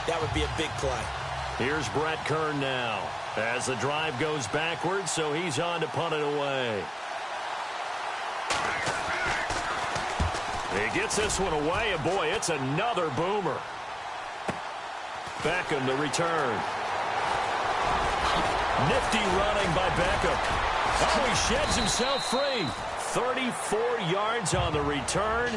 That would be a big play. Here's Brett Kern now as the drive goes backwards, so he's on to punt it away. He gets this one away, and boy, it's another boomer. Beckham the return. Nifty running by Beckham. Oh, he sheds himself free. 34 yards on the return.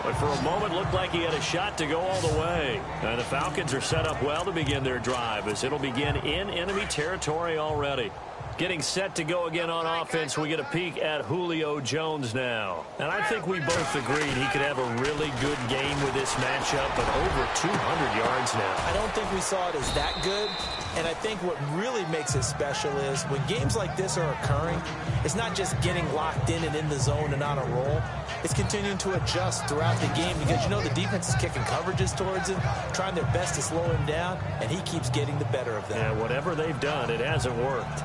But for a moment, looked like he had a shot to go all the way. And the Falcons are set up well to begin their drive, as it'll begin in enemy territory already. Getting set to go again on offense, we get a peek at Julio Jones now. And I think we both agreed he could have a really good game with this matchup, but over 200 yards now. I don't think we saw it as that good. And I think what really makes it special is when games like this are occurring, it's not just getting locked in and in the zone and on a roll. It's continuing to adjust throughout the game because, you know, the defense is kicking coverages towards him, trying their best to slow him down, and he keeps getting the better of them. Yeah, whatever they've done, it hasn't worked.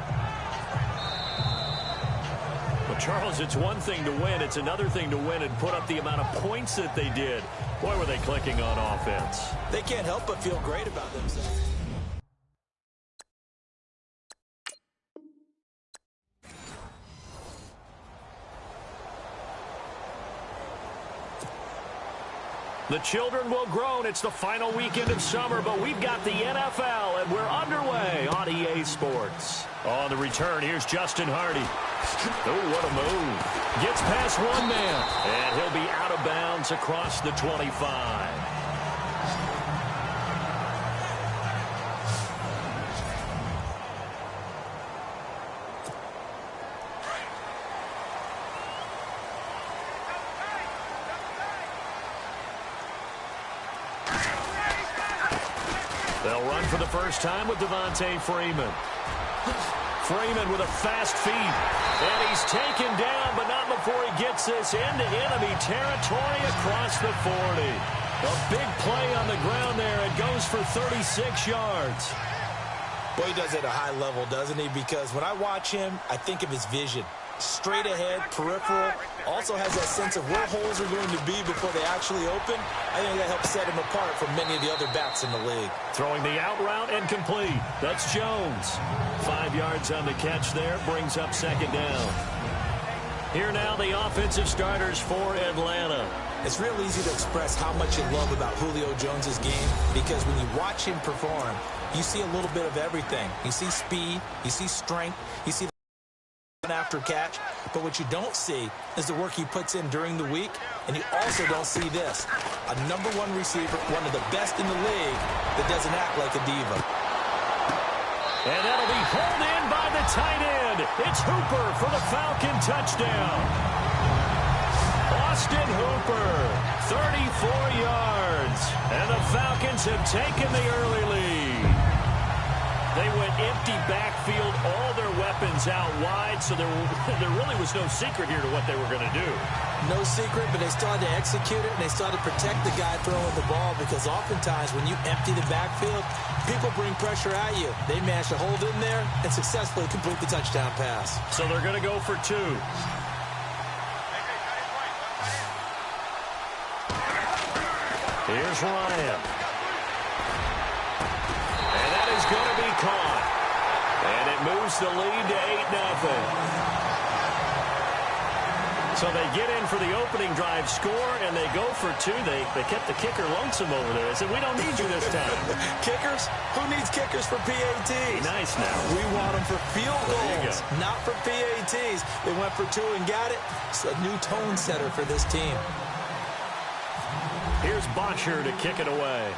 Well, Charles, it's one thing to win. It's another thing to win and put up the amount of points that they did. Boy, were they clicking on offense. They can't help but feel great about themselves. The children will groan. It's the final weekend of summer, but we've got the NFL, and we're underway on EA Sports. On the return, here's Justin Hardy. Oh, what a move. Gets past one man, and he'll be out of bounds across the 25. They'll run for the first time with Devontae Freeman. Freeman with a fast feet. And he's taken down, but not before he gets this into enemy territory across the 40. A big play on the ground there. It goes for 36 yards. Boy, he does it at a high level, doesn't he? Because when I watch him, I think of his vision. Straight ahead, peripheral, also has that sense of where holes are going to be before they actually open. I think that helps set him apart from many of the other backs in the league. Throwing the out route and complete. That's Jones. 5 yards on the catch there, brings up second down. Here now the offensive starters for Atlanta. It's real easy to express how much you love about Julio Jones' game because when you watch him perform, you see a little bit of everything. You see speed, you see strength, you see after catch, but what you don't see is the work he puts in during the week, and you also don't see this. A #1 receiver, one of the best in the league, that doesn't act like a diva. And that'll be pulled in by the tight end. It's Hooper for the Falcon touchdown. Austin Hooper, 34 yards, and the Falcons have taken the early lead. They went empty backfield, all their weapons out wide, so there really was no secret here to what they were going to do. No secret, but they still had to execute it, and they still had to protect the guy throwing the ball because oftentimes when you empty the backfield, people bring pressure at you. They managed to hold in there and successfully complete the touchdown pass. So they're going to go for 2. Here's Ryan. Going to be caught. And it moves the lead to 8-0. So they get in for the opening drive score, and they go for 2. They kept the kicker lonesome over there. They said, we don't need you this time. Kickers? Who needs kickers for PATs? Nice now. We want them for field goals, not for PATs. They went for 2 and got it. It's a new tone setter for this team. Here's Bocher to kick it away.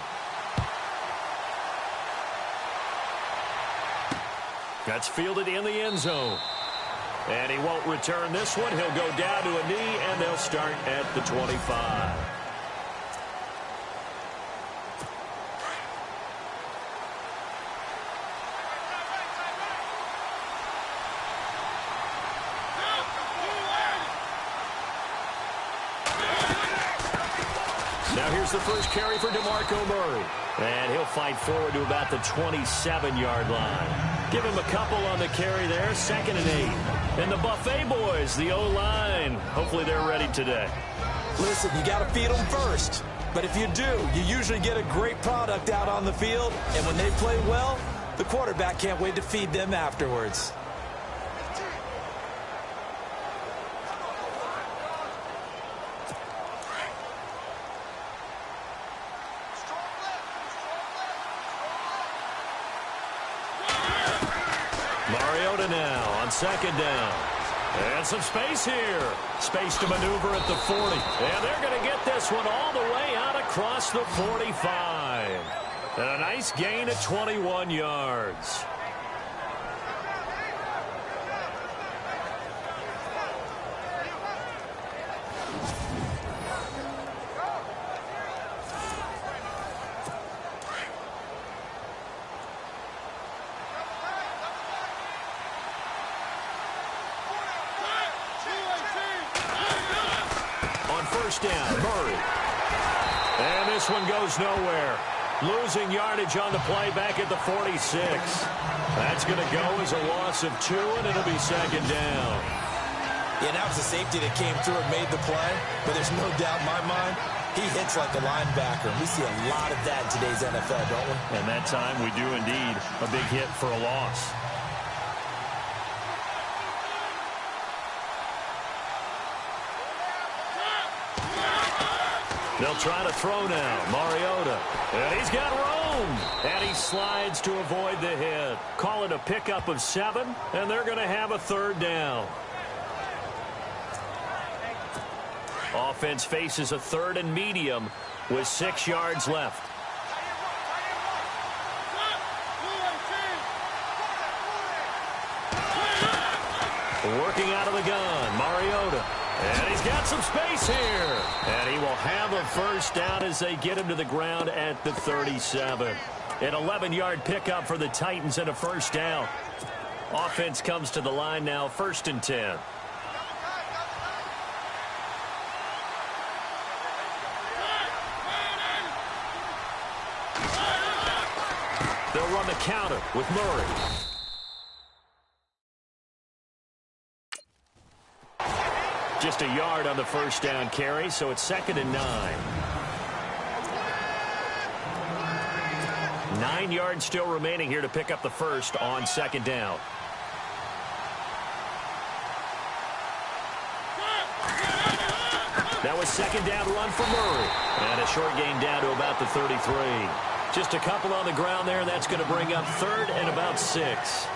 That's fielded in the end zone. And he won't return this one. He'll go down to a knee, and they'll start at the 25. Now here's the first carry for DeMarco Murray. And he'll fight forward to about the 27-yard line. Give him a couple on the carry there, 2nd and 8. And the Buffet boys, the O-line, hopefully they're ready today. Listen, you got to feed them first. But if you do, you usually get a great product out on the field. And when they play well, the quarterback can't wait to feed them afterwards. Mariota now on second down. And some space here. Space to maneuver at the 40. And they're going to get this one all the way out across the 45. And a nice gain of 21 yards. First down, Murray. And this one goes nowhere. Losing yardage on the play back at the 46. That's going to go as a loss of 2, and it'll be second down. Yeah, that was a safety that came through and made the play, but there's no doubt in my mind, he hits like a linebacker. We see a lot of that in today's NFL, don't we? And that time we do indeed a big hit for a loss. They'll try to throw now. Mariota. And he's got room. And he slides to avoid the hit. Call it a pickup of 7, and they're going to have a third down. Offense faces a 3rd and medium with 6 yards left. Working out of the gun, Mariota. And he's got some space here. And he will have a first down as they get him to the ground at the 37. An 11-yard pickup for the Titans and a first down. Offense comes to the line now, 1st and 10. They'll run the counter with Murray. Just a yard on the first down carry, so it's 2nd and 9. 9 yards still remaining here to pick up the first on 2nd down. That was 2nd down run for Murray. And a short gain down to about the 33. Just a couple on the ground there, and that's going to bring up 3rd and about 6.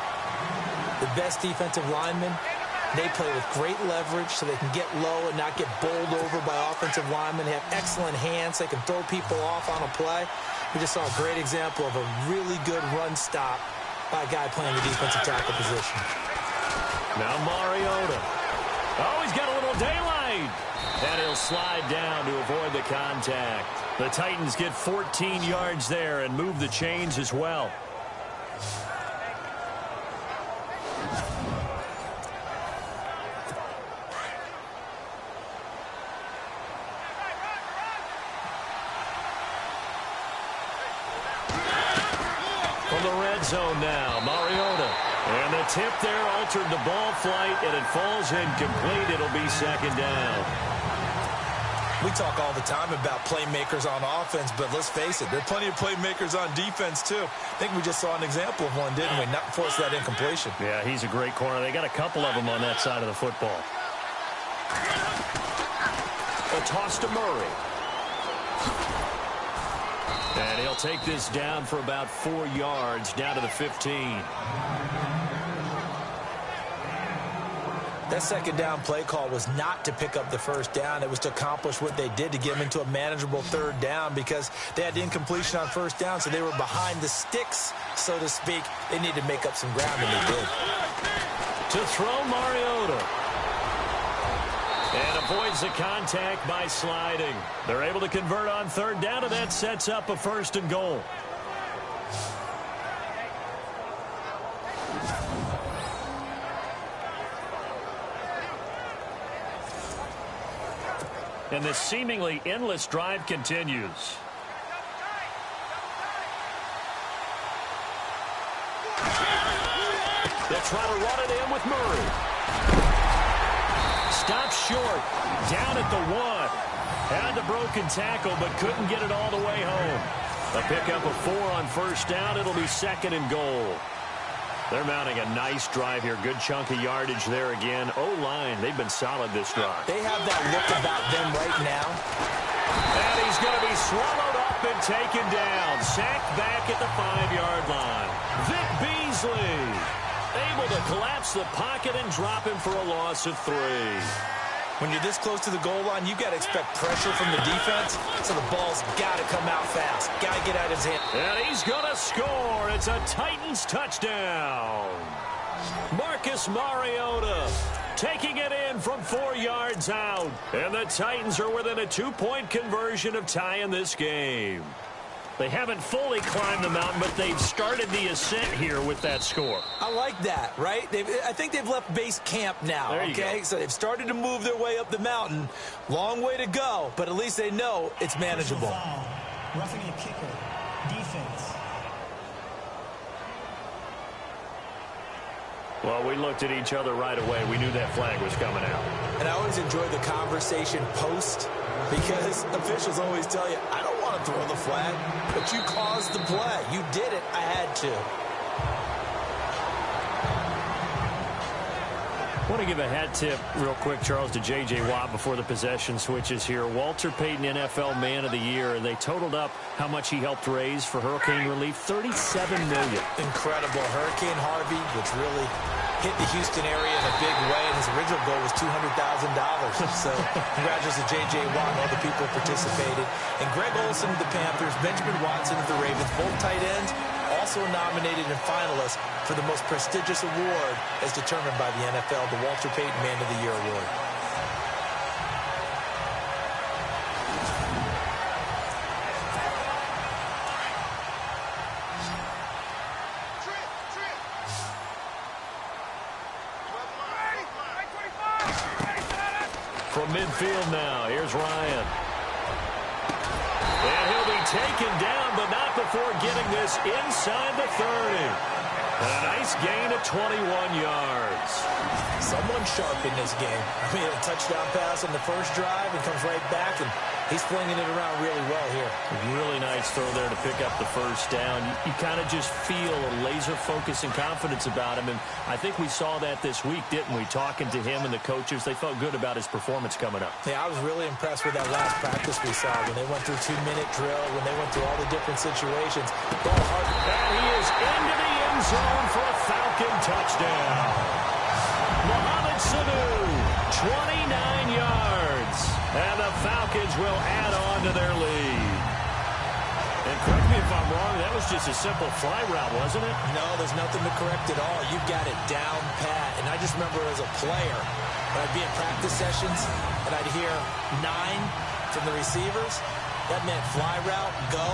The best defensive linemen, they play with great leverage so they can get low and not get bowled over by offensive linemen. They have excellent hands. They can throw people off on a play. We just saw a great example of a really good run stop by a guy playing the defensive tackle position. Now Mariota. Oh, he's got a little daylight. And he'll slide down to avoid the contact. The Titans get 14 yards there and move the chains as well. From the red zone now, Mariota. And the tip there altered the ball flight, and it falls incomplete. It'll be 2nd down. We talk all the time about playmakers on offense, but let's face it, there are plenty of playmakers on defense, too. I think we just saw an example of one, didn't we? Not force that incompletion. Yeah, he's a great corner. They got a couple of them on that side of the football. A toss to Murray. And he'll take this down for about 4 yards, down to the 15. That 2nd down play call was not to pick up the first down. It was to accomplish what they did to get them into a manageable 3rd down because they had incompletion on 1st down, so they were behind the sticks, so to speak. They needed to make up some ground, and they did. To throw Mariota. And avoids the contact by sliding. They're able to convert on 3rd down, and that sets up a 1st and goal. And this seemingly endless drive continues. They'll try to run it in with Murray. Stops short. Down at the 1. Had the broken tackle, but couldn't get it all the way home. A pickup of 4 on first down. It'll be 2nd and goal. They're mounting a nice drive here. Good chunk of yardage there again. O-line, they've been solid this drive. They have that look about them right now. And he's going to be swallowed up and taken down. Sacked back at the 5-yard line. Vic Beasley able to collapse the pocket and drop him for a loss of 3. When you're this close to the goal line, you got to expect pressure from the defense, so the ball's got to come out fast. Got to get out of his hand. And he's going to score. It's a Titans touchdown. Marcus Mariota taking it in from 4 yards out. And the Titans are within a 2-point conversion of tying this game. They haven't fully climbed the mountain, but they've started the ascent here with that score. I like that, right? I think they've left base camp now, okay? So they've started to move their way up the mountain. Long way to go, but at least they know it's manageable. Roughing a kicker. Defense. Well, we looked at each other right away. We knew that flag was coming out. And I always enjoy the conversation post, because officials always tell you, I don't want to throw the flag, but you caused the play. You did it. I had to. I want to give a hat tip real quick, Charles, to J.J. Watt before the possession switches here. Walter Payton, NFL Man of the Year. They totaled up how much he helped raise for hurricane relief, $37 million. Incredible. Hurricane Harvey, which really hit the Houston area in a big way, and his original goal was $200,000. So congratulations to J.J. Watt and all the people who participated. And Greg Olsen of the Panthers, Benjamin Watson of the Ravens, both tight ends, also nominated and finalists for the most prestigious award as determined by the NFL, the Walter Payton Man of the Year Award. From midfield now, here's Ryan. And he'll be taken down, but not before getting this inside the 30. A nice gain of 21 yards. Someone sharp in this game. I mean, a touchdown pass on the first drive and comes right back, and he's flinging it around really well here. Really nice throw there to pick up the first down. You kind of just feel a laser focus and confidence about him, and I think we saw that this week, didn't we? Talking to him and the coaches, they felt good about his performance coming up. Yeah, I was really impressed with that last practice we saw when they went through 2-minute drill, when they went through all the different situations. Ball hard. And he is into the end zone for a Falcon touchdown. Mohamed Sanu, 29 yards. And the Falcons will add on to their lead. And correct me if I'm wrong, that was just a simple fly route, wasn't it? No, there's nothing to correct at all. You've got it down pat. And I just remember as a player, when I'd be in practice sessions and I'd hear 9 from the receivers, that meant fly route, go,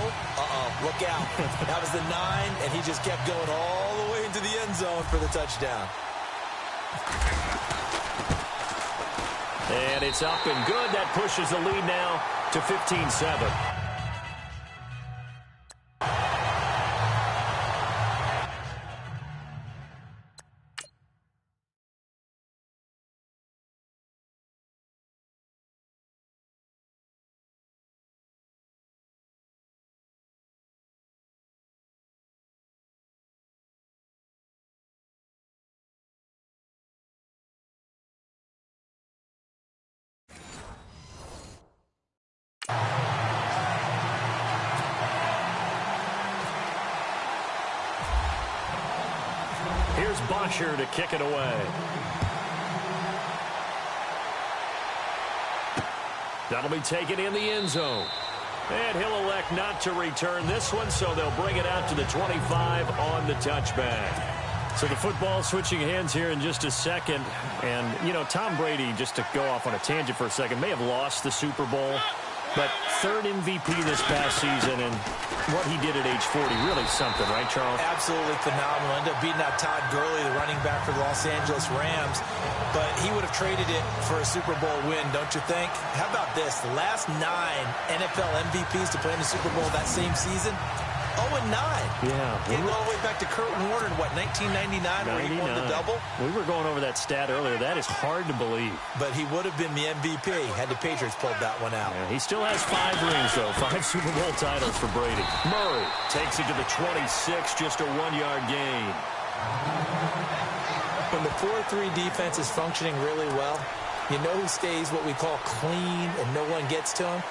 look out. That was the 9, and he just kept going all the way into the end zone for the touchdown. And it's up and good. That pushes the lead now to 15-7. Here's Bosher to kick it away. That'll be taken in the end zone. And he'll elect not to return this one, so they'll bring it out to the 25 on the touchback. So the football switching hands here in just a second. And, you know, Tom Brady, just to go off on a tangent for a second, may have lost the Super Bowl. But 3rd MVP this past season, and what he did at age 40, really something, right, Charles? Absolutely phenomenal. Ended up beating out Todd Gurley, the running back for the Los Angeles Rams. But he would have traded it for a Super Bowl win, don't you think? How about this? The last 9 NFL MVPs to play in the Super Bowl that same season, 0-9. Yeah. Getting all the way back to Kurt Warner in, what, 1999 where he won the double? We were going over that stat earlier. That is hard to believe. But he would have been the MVP had the Patriots pulled that one out. Yeah, he still has 5 rings, though. 5 Super Bowl titles for Brady. Murray takes it to the 26, just a 1-yard gain. When the 4-3 defense is functioning really well, you know who stays what we call clean and no one gets to him?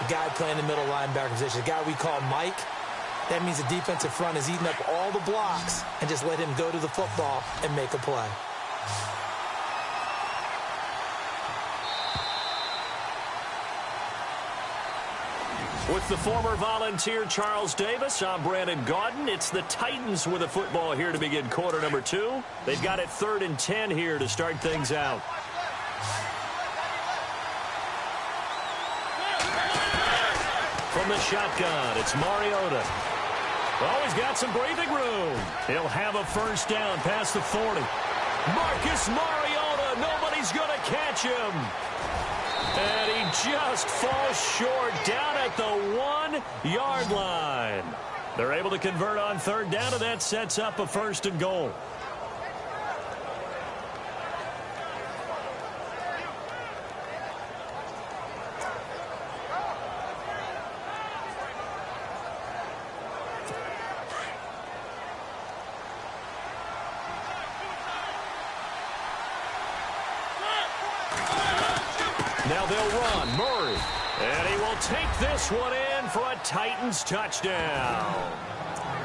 The guy playing the middle linebacker position, the guy we call Mike. That means the defensive front is eating up all the blocks and just let him go to the football and make a play. With the former Volunteer Charles Davis, I'm Brandon Gaudin. It's the Titans with the football here to begin quarter number 2. They've got it 3rd and 10 here to start things out. From the shotgun, it's Mariota. Oh, he's got some breathing room. He'll have a first down past the 40. Marcus Mariota, nobody's going to catch him. And he just falls short down at the 1-yard line. They're able to convert on 3rd down, and that sets up a 1st and goal. Now they'll run. Murray. And he will take this one in for a Titans touchdown.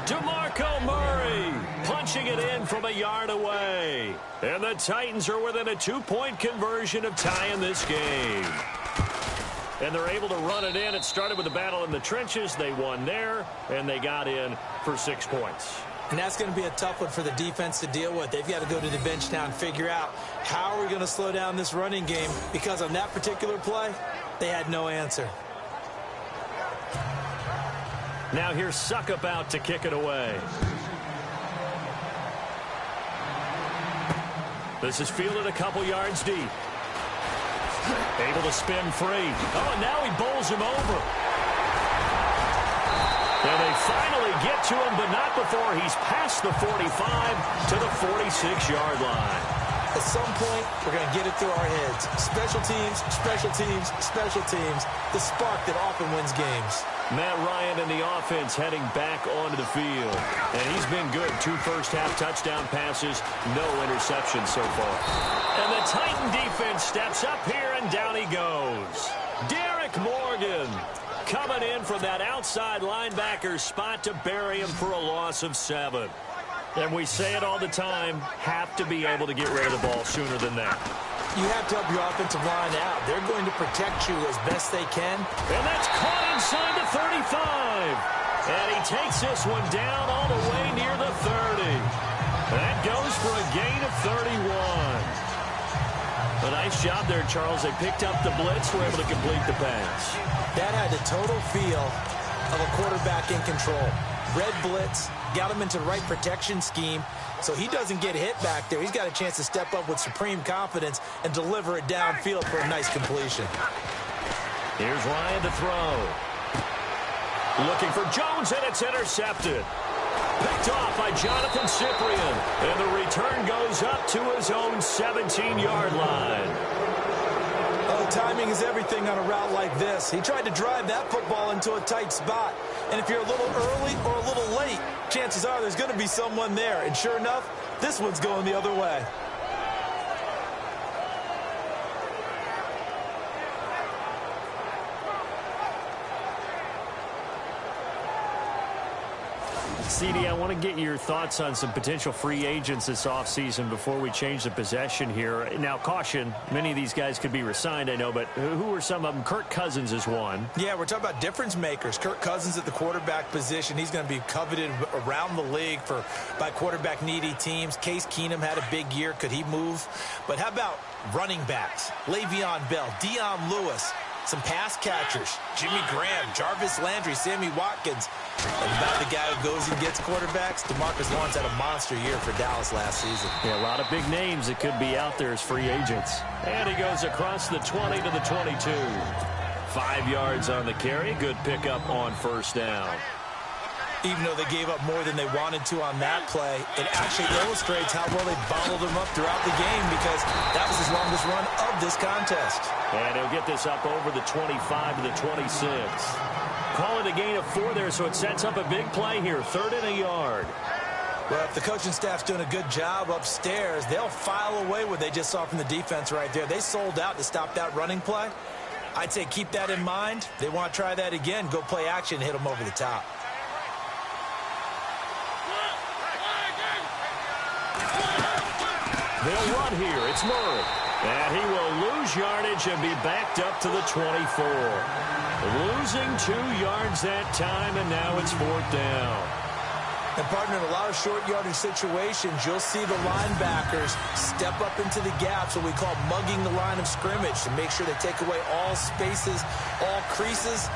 DeMarco Murray punching it in from a yard away. And the Titans are within a 2-point conversion of tying this game. And they're able to run it in. It started with a battle in the trenches. They won there, and they got in for 6 points. And that's going to be a tough one for the defense to deal with. They've got to go to the bench now and figure out how are we going to slow down this running game, because on that particular play, they had no answer. Now here's Suckup out to kick it away. This is fielded a couple yards deep. Able to spin free. Oh, and now he bowls him over. And they finally get to him, but not before he's past the 45 to the 46-yard line. At some point, we're going to get it through our heads. Special teams, special teams, special teams. The spark that often wins games. Matt Ryan and the offense heading back onto the field. And he's been good. 2 first-half touchdown passes, no interceptions so far. And the Titan defense steps up here, and down he goes. Derek Morgan coming in from that outside linebacker spot to bury him for a loss of 7. And we say it all the time, have to be able to get rid of the ball sooner than that. You have to help your offensive line out. They're going to protect you as best they can. And that's caught inside the 35. And he takes this one down all the way near the 30. That goes for a gain of 31. A nice job there, Charles. They picked up the blitz, were able to complete the pass. That had the total feel of a quarterback in control. Red blitz, got him into the right protection scheme, so he doesn't get hit back there. He's got a chance to step up with supreme confidence and deliver it downfield for a nice completion. Here's Ryan to throw. Looking for Jones, and it's intercepted. Picked off by Jonathan Cyprien, and the return goes up to his own 17-yard line. Oh, timing is everything on a route like this. He tried to drive that football into a tight spot. And if you're a little early or a little late, chances are there's going to be someone there. And sure enough, this one's going the other way. CD, I want to get your thoughts on some potential free agents this offseason before we change the possession here. Now, caution, many of these guys could be re-signed, I know, but who are some of them? Kirk Cousins is one. Yeah, we're talking about difference makers. Kirk Cousins at the quarterback position. He's going to be coveted around the league by quarterback-needy teams. Case Keenum had a big year. Could he move? But how about running backs? Le'Veon Bell, Dion Lewis, some pass catchers, Jimmy Graham, Jarvis Landry, Sammy Watkins. And about the guy who goes and gets quarterbacks, DeMarcus Lawrence had a monster year for Dallas last season. Yeah, a lot of big names that could be out there as free agents. And he goes across the 20 to the 22. 5 yards on the carry. Good pickup on first down. Even though they gave up more than they wanted to on that play, it actually illustrates how well they bottled them up throughout the game because that was his longest run of this contest. And he'll get this up over the 25 to the 26. Call it a gain of 4 there, so it sets up a big play here. 3rd and a yard. Well, if the coaching staff's doing a good job upstairs, they'll file away what they just saw from the defense right there. They sold out to stop that running play. I'd say keep that in mind. They want to try that again. Go play action, hit them over the top. They'll run here. It's Murray. And he will lose yardage and be backed up to the 24. Losing 2 yards that time, and now it's 4th down. And, partner, in a lot of short yardage situations, you'll see the linebackers step up into the gaps, what we call mugging the line of scrimmage, to make sure they take away all spaces, all creases.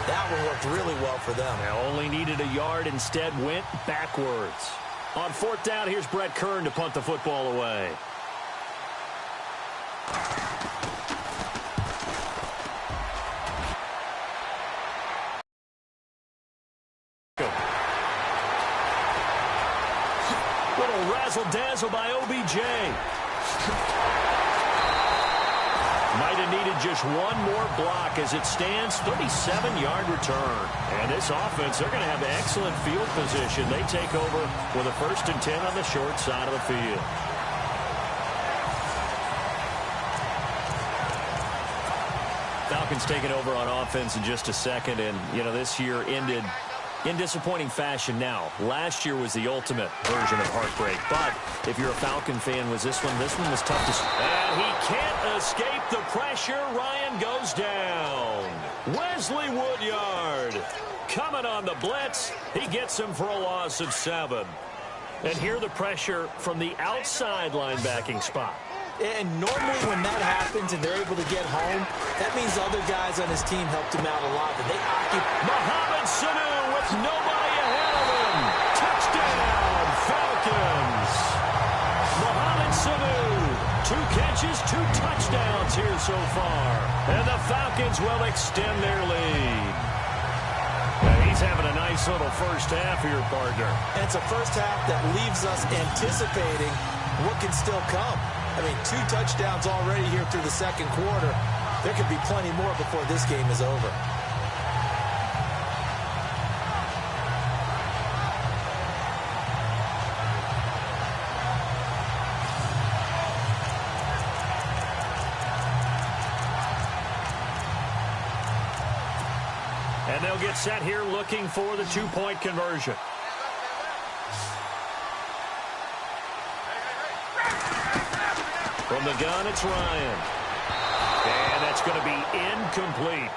That one worked really well for them. Now only needed a yard, instead went backwards. On 4th down, here's Brett Kern to punt the football away. Little razzle-dazzle by OBJ. Might have needed just one more block as it stands, 37-yard return. And this offense, they're going to have excellent field position. They take over with a 1st and 10 on the short side of the field. Falcons taking over on offense in just a second. And, you know, this year ended in disappointing fashion now. Last year was the ultimate version of heartbreak. But if you're a Falcon fan, was this one? This one was tough to... And he can't escape the pressure. Ryan goes down. Wesley Woodyard coming on the blitz. He gets him for a loss of 7. And here the pressure from the outside linebacking spot. And normally when that happens and they're able to get home, that means other guys on his team helped him out a lot. But they occupy. Mohamed Sanu with nobody ahead of him. Touchdown, Falcons. Mohamed Sanu, 2 catches, 2 touchdowns here so far. And the Falcons will extend their lead. And he's having a nice little first half here, partner. And it's a first half that leaves us anticipating what can still come. I mean, 2 touchdowns already here through the 2nd quarter. There could be plenty more before this game is over. And they'll get set here looking for the 2-point conversion. From the gun, it's Ryan. And that's going to be incomplete.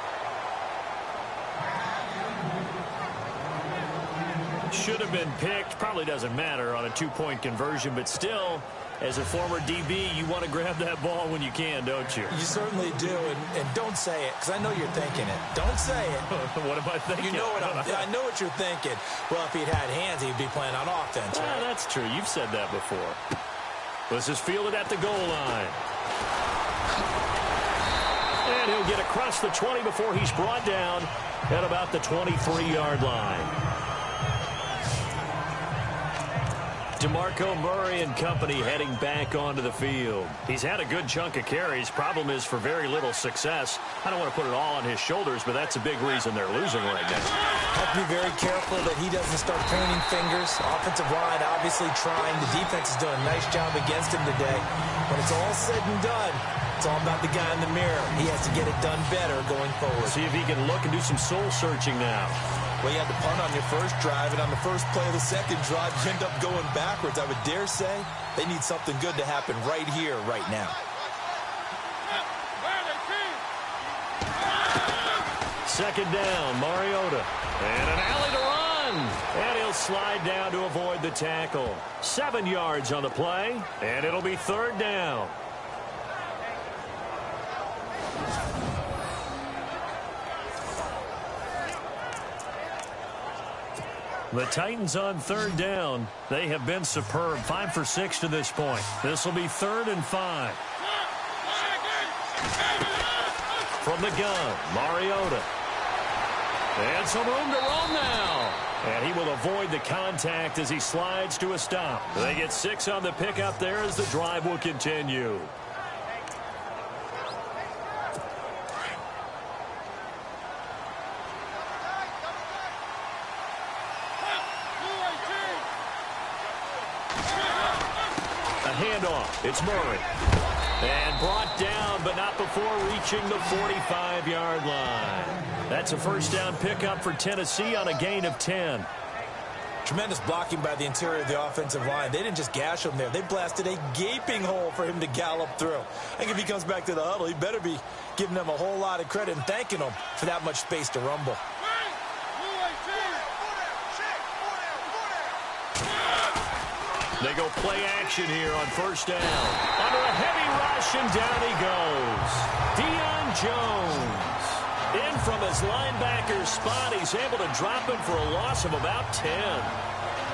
Should have been picked. Probably doesn't matter on a 2-point conversion, but still, as a former DB, you want to grab that ball when you can, don't you? You certainly do, and don't say it, because I know you're thinking it. Don't say it. What am I thinking? You know what I know what you're thinking. Well, if he'd had hands, he'd be playing on offense, right? That's true. You've said that before. This is fielded at the goal line. And he'll get across the 20 before he's brought down at about the 23-yard line. DeMarco Murray and company heading back onto the field. He's had a good chunk of carries. Problem is for very little success. I don't want to put it all on his shoulders, but that's a big reason they're losing right now. Have to be very careful that he doesn't start pointing fingers. Offensive line obviously trying. The defense is doing a nice job against him today. When it's all said and done, it's all about the guy in the mirror. He has to get it done better going forward. See if he can look and do some soul searching now. Well, you had to punt on your first drive, and on the first play of the second drive, you end up going backwards. I would dare say they need something good to happen right here, right now. Second down, Mariota. And an alley to run. And he'll slide down to avoid the tackle. 7 yards on the play, and it'll be 3rd down. The Titans on 3rd down. They have been superb. 5 for 6 to this point. This will be 3rd and 5. From the gun, Mariota. And some room to roam now. And he will avoid the contact as he slides to a stop. They get 6 on the pickup there as the drive will continue. A handoff. It's Murray. And brought down, but not before reaching the 45-yard line. That's a first down pickup for Tennessee on a gain of 10. Tremendous blocking by the interior of the offensive line. They didn't just gash him there. They blasted a gaping hole for him to gallop through. I think if he comes back to the huddle, he better be giving them a whole lot of credit and thanking them for that much space to rumble. They go play action here on first down. Under a heavy rush, and down he goes. Deion Jones. In from his linebacker spot, he's able to drop him for a loss of about 10.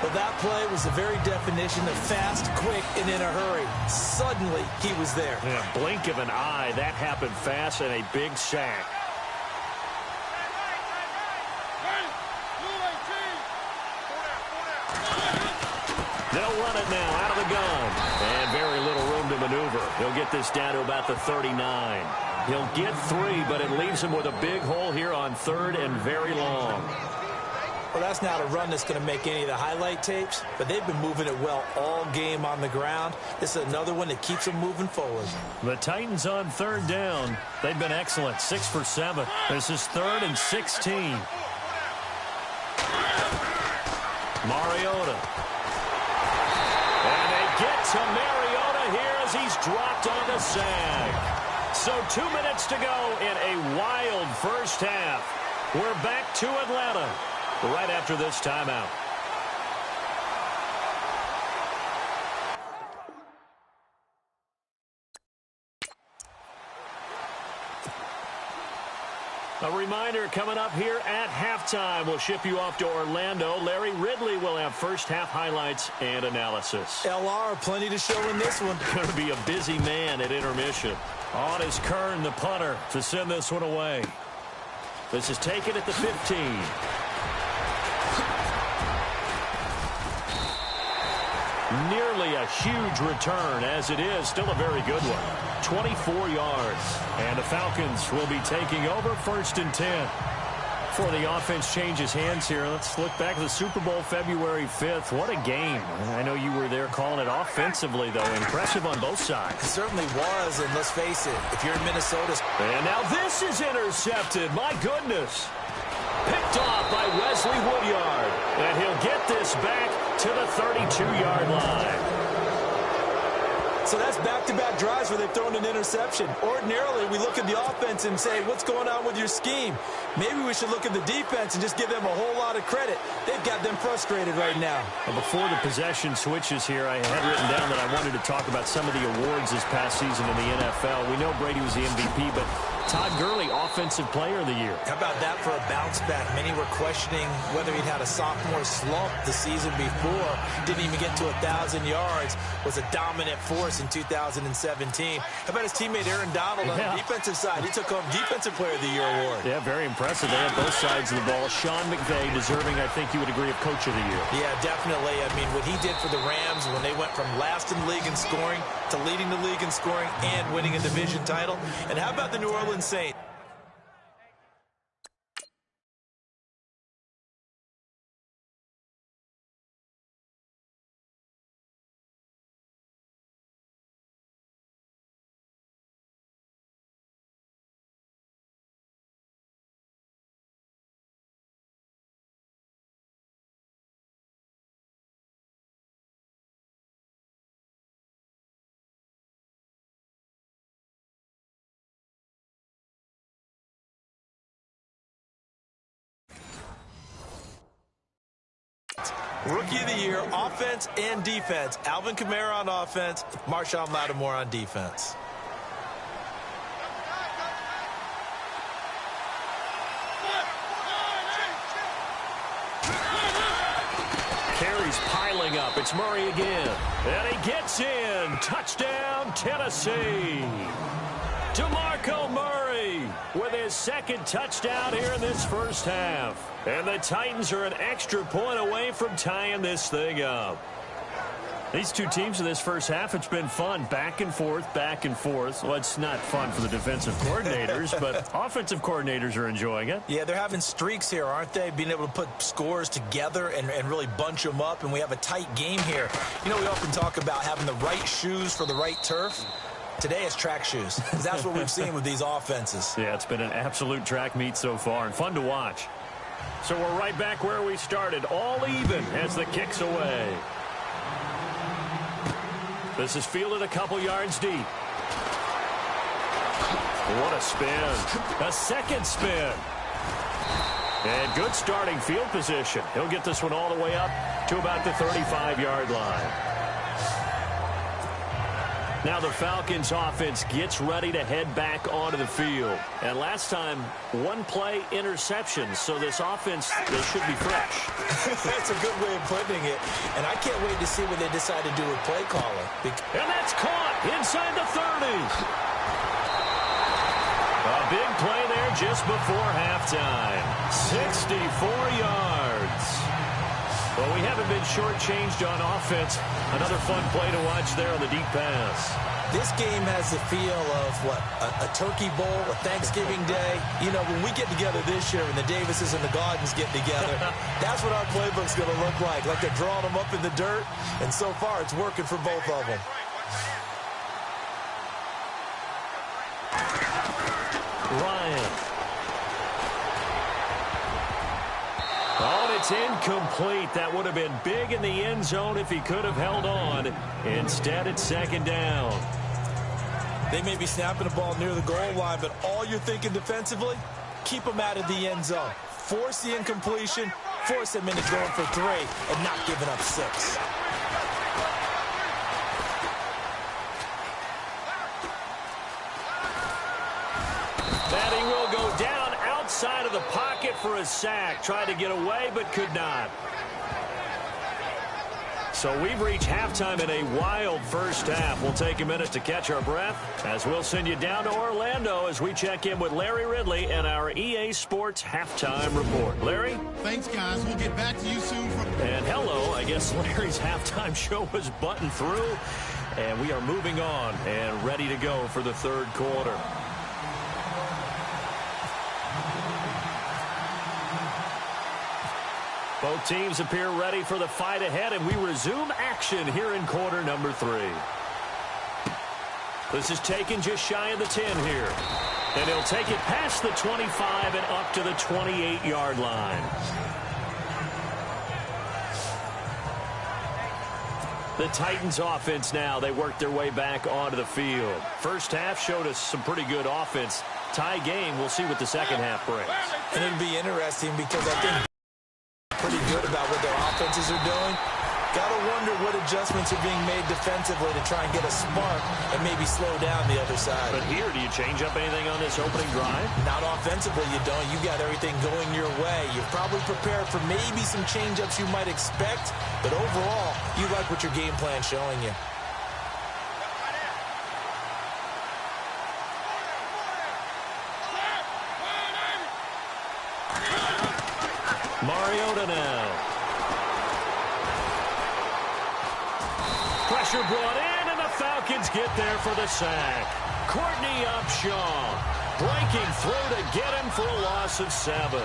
Well, that play was the very definition of fast, quick, and in a hurry. Suddenly, he was there. In a blink of an eye, that happened fast, and a big sack. They'll run it now out of the gun. And very little room to maneuver. He'll get this down to about the 39. He'll get 3, but it leaves him with a big hole here on 3rd and very long. Well, that's not a run that's going to make any of the highlight tapes, but they've been moving it well all game on the ground. This is another one that keeps them moving forward. The Titans on 3rd down. They've been excellent, 6 for 7. This is 3rd and 16. Mariota. And they get to Mariota here as he's dropped on the sag. So 2 minutes to go in a wild first half. We're back to Atlanta right after this timeout. A reminder coming up here at halftime. We'll ship you off to Orlando. Larry Ridley will have first half highlights and analysis. LR, plenty to show in this one. Going to be a busy man at intermission. On is Kern, the punter, to send this one away. This is taken at the 15. Nearly a huge return, as it is still a very good one. 24 yards. And the Falcons will be taking over 1st and 10. Before the offense changes hands here, let's look back at the Super Bowl February 5th. What a game. I know you were there calling it offensively, though. Impressive on both sides. It certainly was, and let's face it, if you're in Minnesota. And now this is intercepted. My goodness. Picked off by Wesley Woodyard. And he'll get this back to the 32-yard line. So that's back-to-back drives where they've thrown an interception. Ordinarily, we look at the offense and say, what's going on with your scheme? Maybe we should look at the defense and just give them a whole lot of credit. They've got them frustrated right now. Well, before the possession switches here, I had written down that I wanted to talk about some of the awards this past season in the NFL. We know Brady was the MVP, but Todd Gurley, Offensive Player of the Year. How about that for a bounce back? Many were questioning whether he'd had a sophomore slump the season before. Didn't even get to 1,000 yards. Was a dominant force in 2017. How about his teammate Aaron Donald on the defensive side? He took home Defensive Player of the Year award. Yeah, very impressive. They had both sides of the ball. Sean McVay deserving, I think you would agree, of Coach of the Year. Yeah, definitely. I mean, what he did for the Rams when they went from last in the league in scoring to leading the league in scoring and winning a division title. And how about the New Orleans Saints? Rookie of the Year, offense and defense. Alvin Kamara on offense, Marshawn Lattimore on defense. Carries piling up. It's Murray again. And he gets in. Touchdown, Tennessee. DeMarco Murray. with his second touchdown here in this first half. And the Titans are an extra point away from tying this thing up. These two teams in this first half, it's been fun. Back and forth, back and forth. Well, it's not fun for the defensive coordinators, but offensive coordinators are enjoying it. Yeah, they're having streaks here, aren't they? Being able to put scores together and really bunch them up, and we have a tight game here. You know, we often talk about having the right shoes for the right turf. Today it's track shoes. That's what we've seen with these offenses. Yeah, it's been an absolute track meet so far and fun to watch. So we're right back where we started, all even as the kick's away. This is fielded a couple yards deep. What a spin. A second spin. And good starting field position. He'll get this one all the way up to about the 35-yard line. Now the Falcons offense gets ready to head back onto the field. And last time, one play interception. So this offense, they should be fresh. That's a good way of putting it. And I can't wait to see what they decide to do with play calling. And that's caught inside the 30. A big play there just before halftime. 64 yards. Well, we haven't been shortchanged on offense. Another fun play to watch there on the deep pass. This game has the feel of, what, a turkey bowl, a Thanksgiving day. You know, when we get together this year and the Davises and the Gardens get together, that's what our playbook's going to look like they're drawing them up in the dirt. And so far, it's working for both of them. Ryan. Oh, and it's incomplete. That would have been big in the end zone if he could have held on. Instead, it's second down. They may be snapping the ball near the goal line, but all you're thinking defensively, keep them out of the end zone. Force the incompletion, force them into going for 3, and not giving up 6. That he will go down outside of the pocket for a sack. Tried to get away, but could not. So we've reached halftime in a wild first half. We'll take a minute to catch our breath as we'll send you down to Orlando as we check in with Larry Ridley and our EA Sports halftime report. Larry? Thanks, guys. We'll get back to you soon. And hello. I guess Larry's halftime show was buttoned through, and we are moving on and ready to go for the third quarter. Both teams appear ready for the fight ahead, and we resume action here in quarter number 3. This is taken just shy of the 10 here. And he'll take it past the 25 and up to the 28-yard line. The Titans offense now, they work their way back onto the field. First half showed us some pretty good offense. Tie game, we'll see what the second half brings. And it'll be interesting because I think pretty good about what their offenses are doing. Gotta wonder what adjustments are being made defensively to try and get a spark and maybe slow down the other side. But here, do you change up anything on this opening drive? Not offensively, you don't. You got everything going your way. You're probably prepared for maybe some change-ups you might expect, but overall, you like what your game plan's showing you. Mariota now. Pressure brought in, and the Falcons get there for the sack. Courtney Upshaw breaking through to get him for a loss of 7.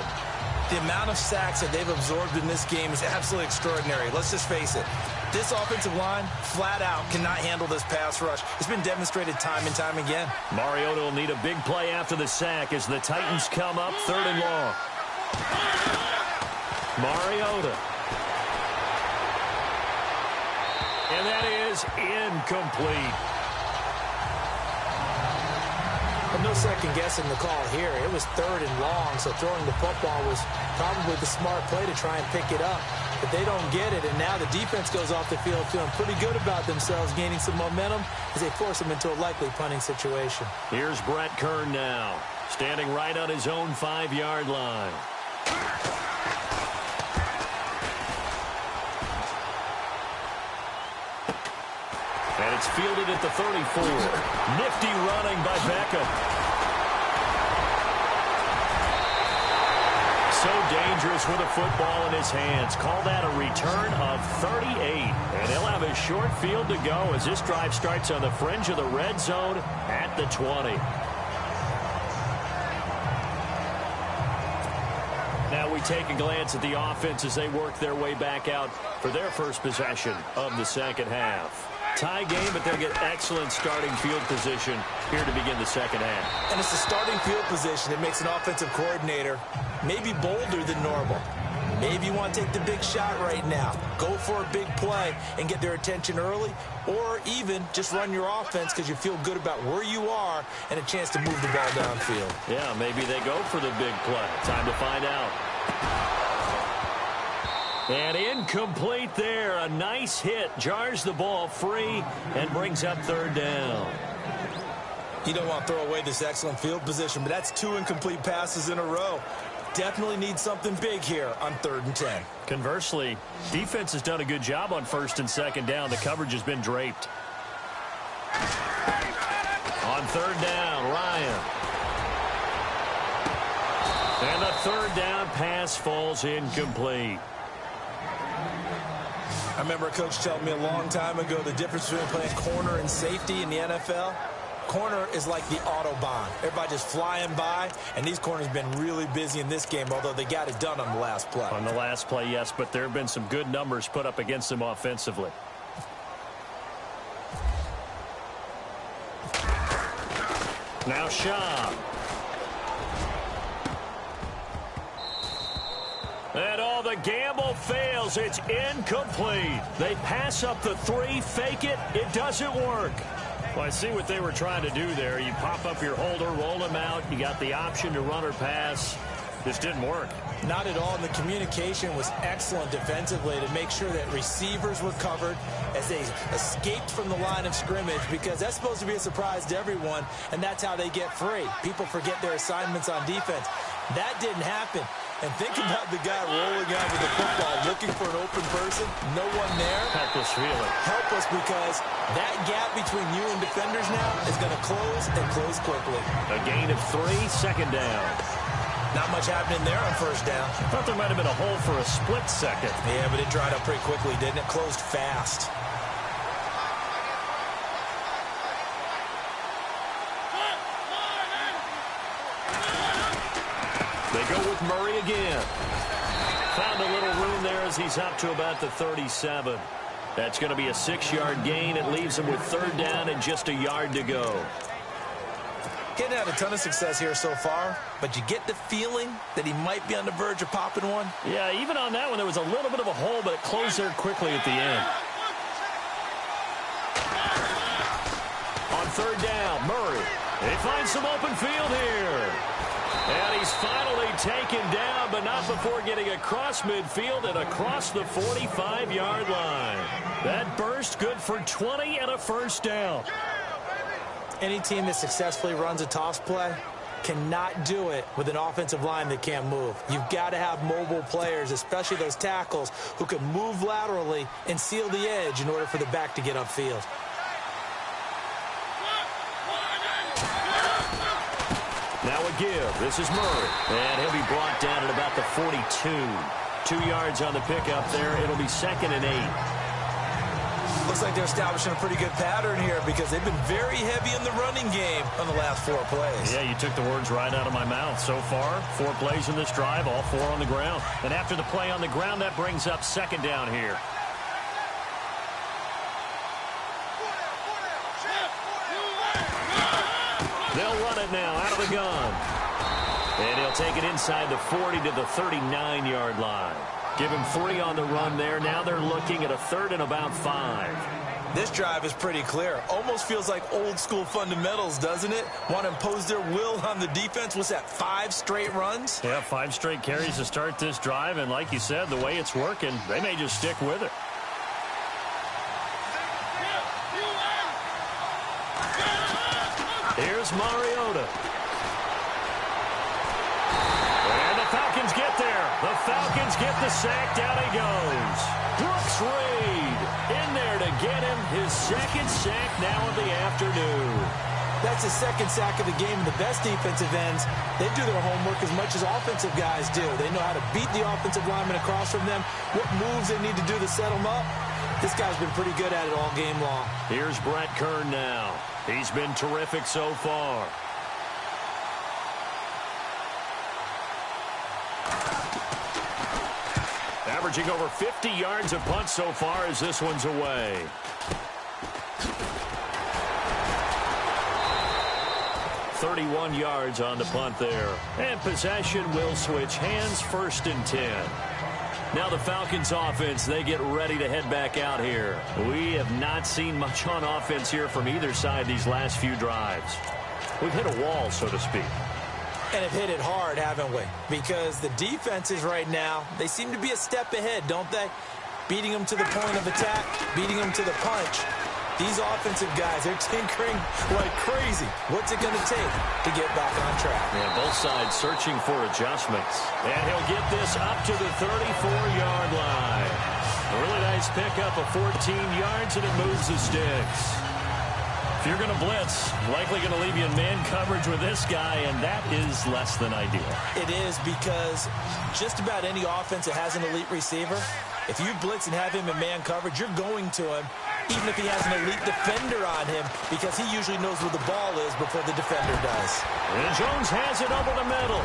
The amount of sacks that they've absorbed in this game is absolutely extraordinary. Let's just face it. This offensive line, flat out, cannot handle this pass rush. It's been demonstrated time and time again. Mariota will need a big play after the sack as the Titans come up 3rd and long. Mariota. And that is incomplete. Well, no second guessing the call here. It was 3rd and long, so throwing the football was probably the smart play to try and pick it up. But they don't get it, and now the defense goes off the field feeling pretty good about themselves, gaining some momentum as they force them into a likely punting situation. Here's Brett Kern now, standing right on his own 5-yard line. And it's fielded at the 34. Nifty running by Beckham. so dangerous with a football in his hands. Call that a return of 38. And he'll have a short field to go as this drive starts on the fringe of the red zone at the 20. Now we take a glance at the offense as they work their way back out for their first possession of the second half. Tie game, but they'll get excellent starting field position here to begin the second half. And it's the starting field position that makes an offensive coordinator maybe bolder than normal. Maybe you want to take the big shot right now. Go for a big play and get their attention early, or even just run your offense because you feel good about where you are and a chance to move the ball downfield. Yeah, maybe they go for the big play. Time to find out. And incomplete there. A nice hit. Jars the ball free and brings up third down. You don't want to throw away this excellent field position, but that's 2 incomplete passes in a row. Definitely need something big here on 3rd and 10. Conversely, defense has done a good job on 1st and 2nd down. The coverage has been draped. On 3rd down, Ryan. And the 3rd down pass falls incomplete. I remember a coach telling me a long time ago the difference between playing corner and safety in the NFL. Corner is like the Autobahn. Everybody just flying by, and these corners have been really busy in this game, although they got it done on the last play. On the last play, yes, but there have been some good numbers put up against them offensively. Now Shaw. And the gamble fails. It's incomplete. They pass up the 3, fake it. It doesn't work. Well, I see what they were trying to do there. You pop up your holder, roll him out. You got the option to run or pass. This didn't work. Not at all. And the communication was excellent defensively to make sure that receivers were covered as they escaped from the line of scrimmage, because that's supposed to be a surprise to everyone, and that's how they get free. People forget their assignments on defense. That didn't happen. And think about the guy rolling out with the football, looking for an open person, no one there. Helpless feeling. Helpless, because that gap between you and defenders now is going to close and close quickly. A gain of 3, 2nd down. Not much happening there on 1st down. Thought there might have been a hole for a split second. Yeah, but it dried up pretty quickly, didn't it? Closed fast. They go with Murray again. Found a little room there as he's up to about the 37. That's going to be a 6-yard gain. It leaves him with 3rd down and just a yard to go. Getting had a ton of success here so far, but you get the feeling that he might be on the verge of popping one. Yeah, even on that one, there was a little bit of a hole, but it closed there quickly at the end. On 3rd down, Murray. They find some open field here. And he's finally taken down, but not before getting across midfield and across the 45-yard line. That burst good for 20 and a 1st down. Any team that successfully runs a toss play cannot do it with an offensive line that can't move. You've got to have mobile players, especially those tackles, who can move laterally and seal the edge in order for the back to get upfield. Now a give. This is Murray. And he'll be brought down at about the 42. 2 yards on the pickup there. It'll be 2nd and 8. Looks like they're establishing a pretty good pattern here, because they've been very heavy in the running game on the last 4 plays. Yeah, you took the words right out of my mouth. So far, 4 plays in this drive, all 4 on the ground. And after the play on the ground, that brings up 2nd down here. They'll run it now out of the gun. And he'll take it inside the 40 to the 39-yard line. Give him 3 on the run there. Now they're looking at a 3rd and about 5. This drive is pretty clear. Almost feels like old-school fundamentals, doesn't it? Want to impose their will on the defense. What's that, 5 straight runs? Yeah, 5 straight carries to start this drive. And like you said, the way it's working, they may just stick with it. Here's Mariota. And the Falcons get there. The Falcons get the sack. Down he goes. Brooks Reed in there to get him his 2nd sack now of the afternoon. That's his second sack of the game. And the best defensive ends, they do their homework as much as offensive guys do. They know how to beat the offensive lineman across from them, what moves they need to do to set them up. This guy's been pretty good at it all game long. Here's Brett Kern now. He's been terrific so far. Averaging over 50 yards a punt so far as this one's away. .31 yards on the punt there. And possession will switch hands, 1st and 10. Now the Falcons offense, they get ready to head back out here. We have not seen much on offense here from either side these last few drives. We've hit a wall, so to speak. And have hit it hard, haven't we? Because the defenses right now, they seem to be a step ahead, don't they? Beating them to the point of attack, beating them to the punch. These offensive guys, they're tinkering like crazy. What's it going to take to get back on track? Yeah, both sides searching for adjustments. And he'll get this up to the 34-yard line. A really nice pickup of 14 yards, and it moves the sticks. If you're going to blitz, likely going to leave you in man coverage with this guy, and that is less than ideal. It is, because just about any offense that has an elite receiver, if you blitz and have him in man coverage, you're going to him, even if he has an elite defender on him, because he usually knows where the ball is before the defender does. And Jones has it over the middle.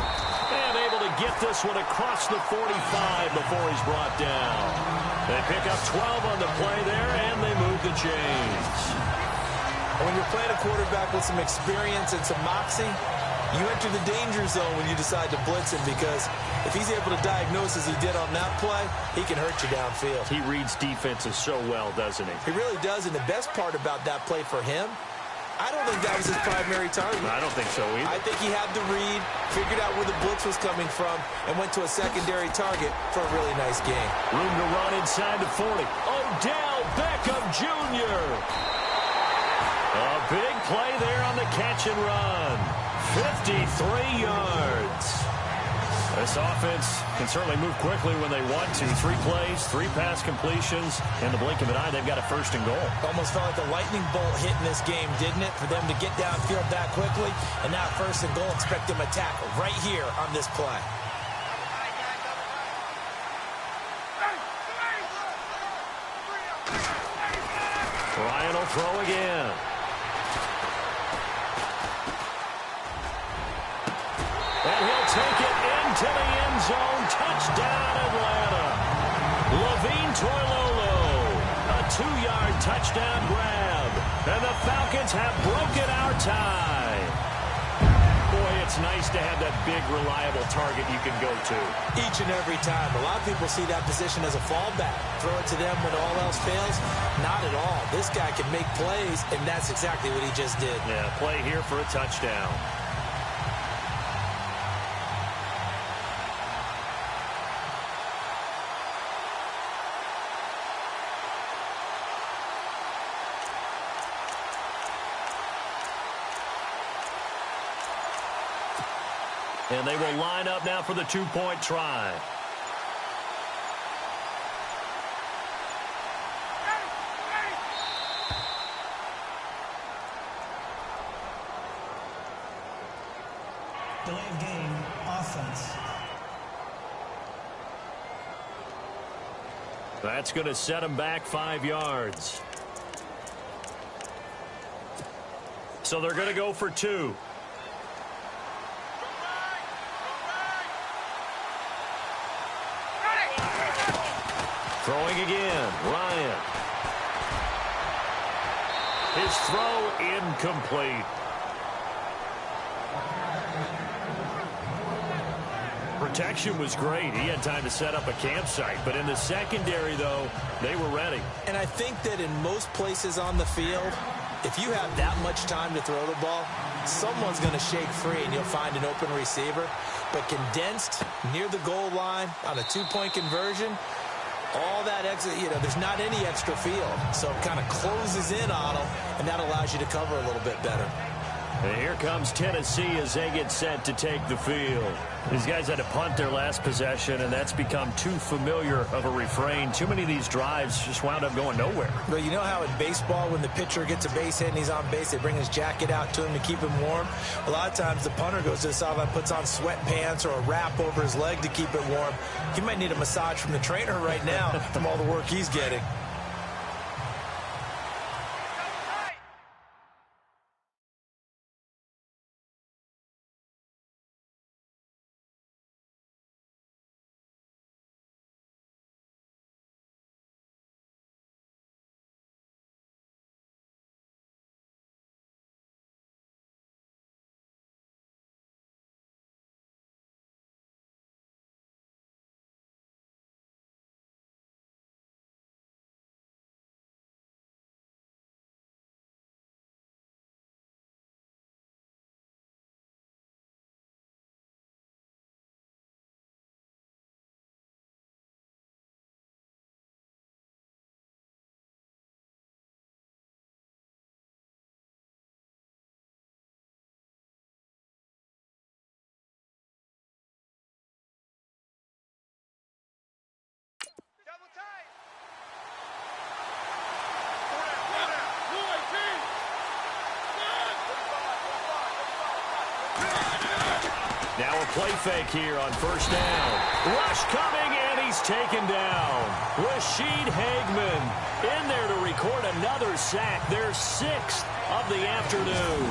And able to get this one across the 45 before he's brought down. They pick up 12 on the play there, and they move the chains. When you're playing a quarterback with some experience and some moxie, you enter the danger zone when you decide to blitz him, because if he's able to diagnose as he did on that play, he can hurt you downfield. He reads defenses so well, doesn't he? He really does, and the best part about that play for him, I don't think that was his primary target. I don't think so either. I think he had the read, figured out where the blitz was coming from, and went to a secondary target for a really nice game. Room to run inside the 40. Odell Beckham Jr. A big play there on the catch and run. 53 yards. This offense can certainly move quickly when they want to. 3 plays, 3 pass completions. In the blink of an eye, they've got a 1st and goal. Almost felt like a lightning bolt hit in this game, didn't it? For them to get downfield that quickly. And now 1st and goal, expect them to tackle right here on this play. Ryan will throw again. And he'll take it into the end zone. Touchdown, Atlanta. Levine Toilolo. A 2-yard touchdown grab. And the Falcons have broken our tie. Boy, it's nice to have that big, reliable target you can go to. Each and every time. A lot of people see that position as a fallback. Throw it to them when all else fails. Not at all. This guy can make plays, and that's exactly what he just did. Yeah, play here for a touchdown. And they will line up now for the 2-point try. Delay of game, offense. That's going to set them back 5 yards. So they're going to go for 2. Throwing again, Ryan. His throw incomplete. Protection was great. He had time to set up a campsite. But in the secondary, though, they were ready. And I think that in most places on the field, if you have that much time to throw the ball, someone's going to shake free and you'll find an open receiver. But condensed near the goal line on a 2-point conversion, all that extra, there's not any extra field. So it kind of closes in on them, and that allows you to cover a little bit better. And here comes Tennessee as they get set to take the field. These guys had to punt their last possession, and that's become too familiar of a refrain. Too many of these drives just wound up going nowhere. But you know how in baseball, when the pitcher gets a base hit and he's on base, they bring his jacket out to him to keep him warm? A lot of times the punter goes to the sideline, puts on sweatpants or a wrap over his leg to keep it warm. He might need a massage from the trainer right now from all the work he's getting. Now a play fake here on first down. Rush coming, and he's taken down. Rashid Hageman in there to record another sack, their 6th of the afternoon.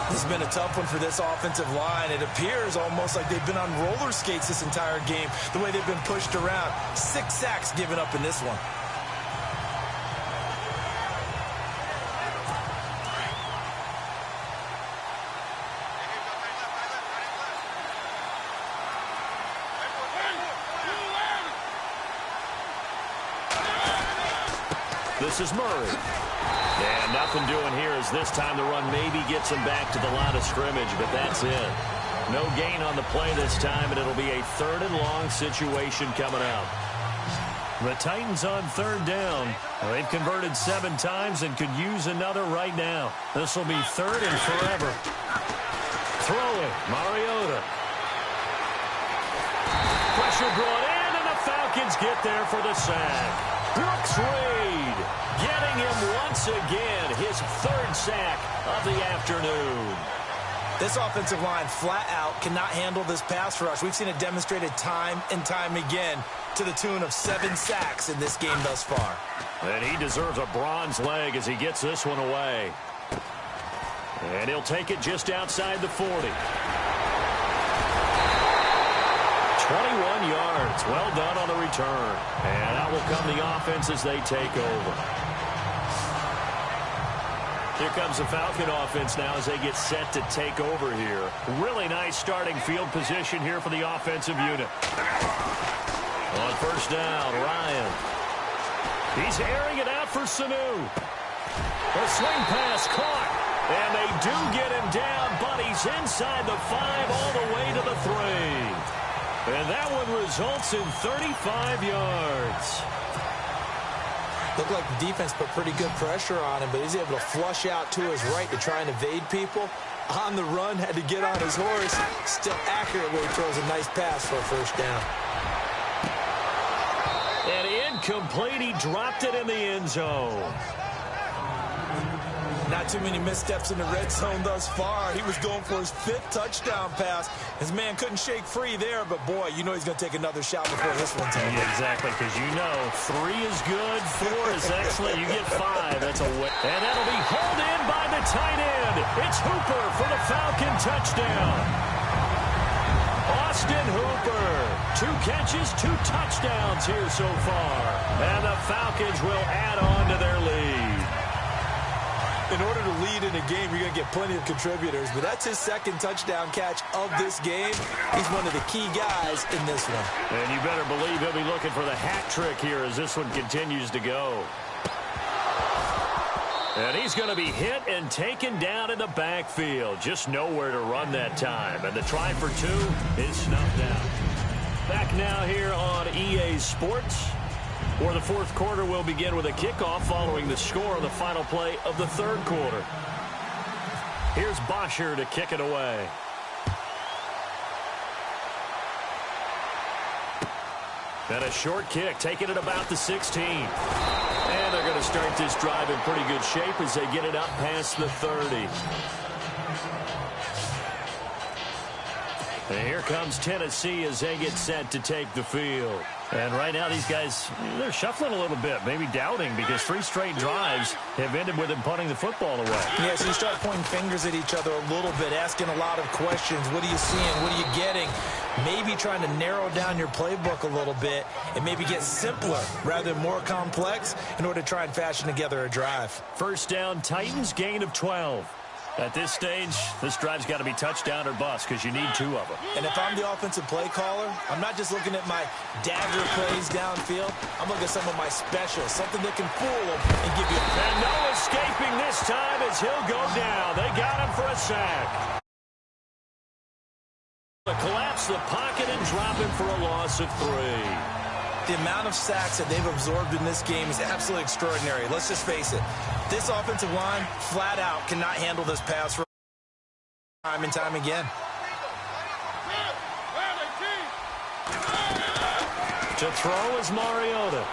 This has been a tough one for this offensive line. It appears almost like they've been on roller skates this entire game, the way they've been pushed around. 6 sacks given up in this one. This is Murray. And nothing doing here as this time the run maybe gets him back to the line of scrimmage, but that's it. No gain on the play this time, and it'll be a 3rd and long situation coming out. The Titans on 3rd down. They've converted 7 times and could use another right now. This will be 3rd and forever. Throwing, Mariota. Pressure brought in, and the Falcons get there for the sack. Brooks Reed getting him once again, his 3rd sack of the afternoon. This offensive line flat out cannot handle this pass rush. We've seen it demonstrated time and time again to the tune of 7 sacks in this game thus far. And he deserves a bronze leg as he gets this one away. And he'll take it just outside the 40. 21 yards. Well done on the return. And out will come the offense as they take over. Here comes the Falcon offense now as they get set to take over here. Really nice starting field position here for the offensive unit. On first down, Ryan. He's airing it out for Sanu. A swing pass caught. And they do get him down, but he's inside the 5 all the way to the 3. And that one results in 35 yards. Looked like the defense put pretty good pressure on him, but he's able to flush out to his right to try and evade people. On the run, had to get on his horse. Still accurate where he throws a nice pass for a first down. And incomplete. He dropped it in the end zone. Not too many missteps in the red zone thus far. He was going for his 5th touchdown pass. His man couldn't shake free there, but boy, you know he's going to take another shot before this one's over. Yeah, exactly, because you know 3 is good, 4 is excellent. You get 5, that's a win. And that'll be hauled in by the tight end. It's Hooper for the Falcon touchdown. Austin Hooper, 2 catches, 2 touchdowns here so far. And the Falcons will add on to their lead. In order to lead in a game, you're going to get plenty of contributors, but that's his 2nd touchdown catch of this game. He's one of the key guys in this one. And you better believe he'll be looking for the hat trick here as this one continues to go. And he's going to be hit and taken down in the backfield. Just nowhere to run that time. And the try for 2 is snuffed out. Back now here on EA Sports, where the 4th quarter will begin with a kickoff following the score of the final play of the 3rd quarter. Here's Bosher to kick it away. And a short kick, taking it about the 16. And they're going to start this drive in pretty good shape as they get it up past the 30. And here comes Tennessee as they get set to take the field. And right now these guys, they're shuffling a little bit, maybe doubting, because 3 straight drives have ended with them punting the football away. Yeah, so you start pointing fingers at each other a little bit, asking a lot of questions. What are you seeing? What are you getting? Maybe trying to narrow down your playbook a little bit and maybe get simpler rather than more complex in order to try and fashion together a drive. First down, Titans, gain of 12. At this stage, this drive's got to be touchdown or bust because you need 2 of them. And if I'm the offensive play caller, I'm not just looking at my dagger plays downfield. I'm looking at some of my specials, something that can fool them and give you... And no escaping this time as he'll go down. They got him for a sack. Collapse the pocket and drop him for a loss of 3. The amount of sacks that they've absorbed in this game is absolutely extraordinary. Let's just face it. This offensive line, flat out, cannot handle this pass rush time and time again. To throw is Mariota.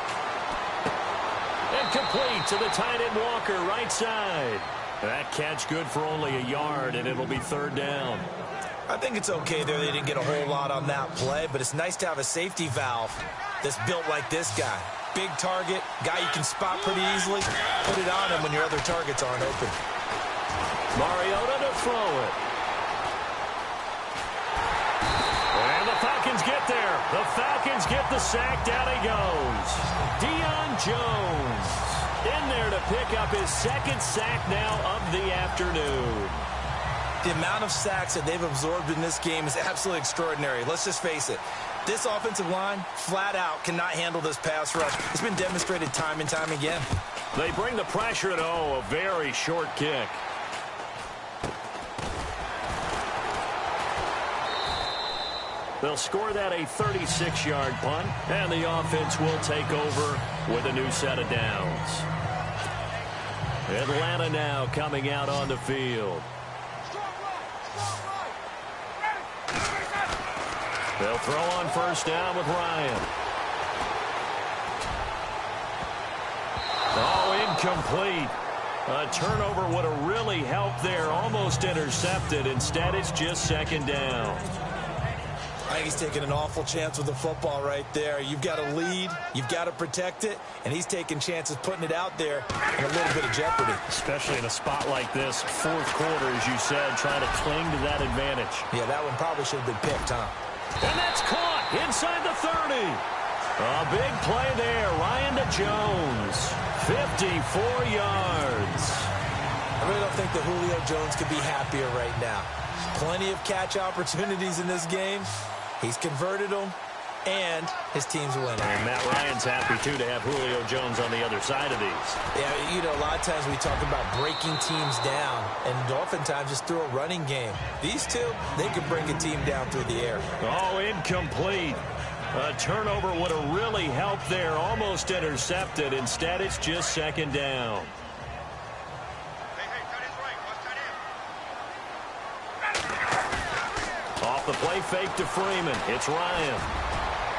And complete to the tight end Walker, right side. That catch good for only a yard, and it'll be 3rd down. I think it's okay there. They didn't get a whole lot on that play, but it's nice to have a safety valve that's built like this guy. Big target, guy you can spot pretty easily. Put it on him when your other targets aren't open. Mariota to throw it. And the Falcons get there. The Falcons get the sack. Down he goes. Deion Jones in there to pick up his 2nd sack now of the afternoon. The amount of sacks that they've absorbed in this game is absolutely extraordinary. Let's just face it. This offensive line, flat out, cannot handle this pass rush. It's been demonstrated time and time again. They bring the pressure, and a very short kick. They'll score that a 36-yard punt, and the offense will take over with a new set of downs. Atlanta now coming out on the field. They'll throw on 1st down with Ryan. Oh, incomplete. A turnover would have really helped there. Almost intercepted. Instead, it's just 2nd down. I think he's taking an awful chance with the football right there. You've got a lead. You've got to protect it. And he's taking chances putting it out there in a little bit of jeopardy. Especially in a spot like this, 4th quarter, as you said, trying to cling to that advantage. Yeah, that one probably should have been picked, huh? And that's caught inside the 30. A big play there. Ryan to Jones. 54 yards. I really don't think that Julio Jones could be happier right now. Plenty of catch opportunities in this game. He's converted them, and his team's winning. And Matt Ryan's happy, too, to have Julio Jones on the other side of these. Yeah, you know, a lot of times we talk about breaking teams down, and oftentimes just through a running game. These two, they could bring a team down through the air. Oh, incomplete. A turnover would have really helped there. Almost intercepted. Instead, it's just 2nd down. Off the play fake to Freeman. It's Ryan.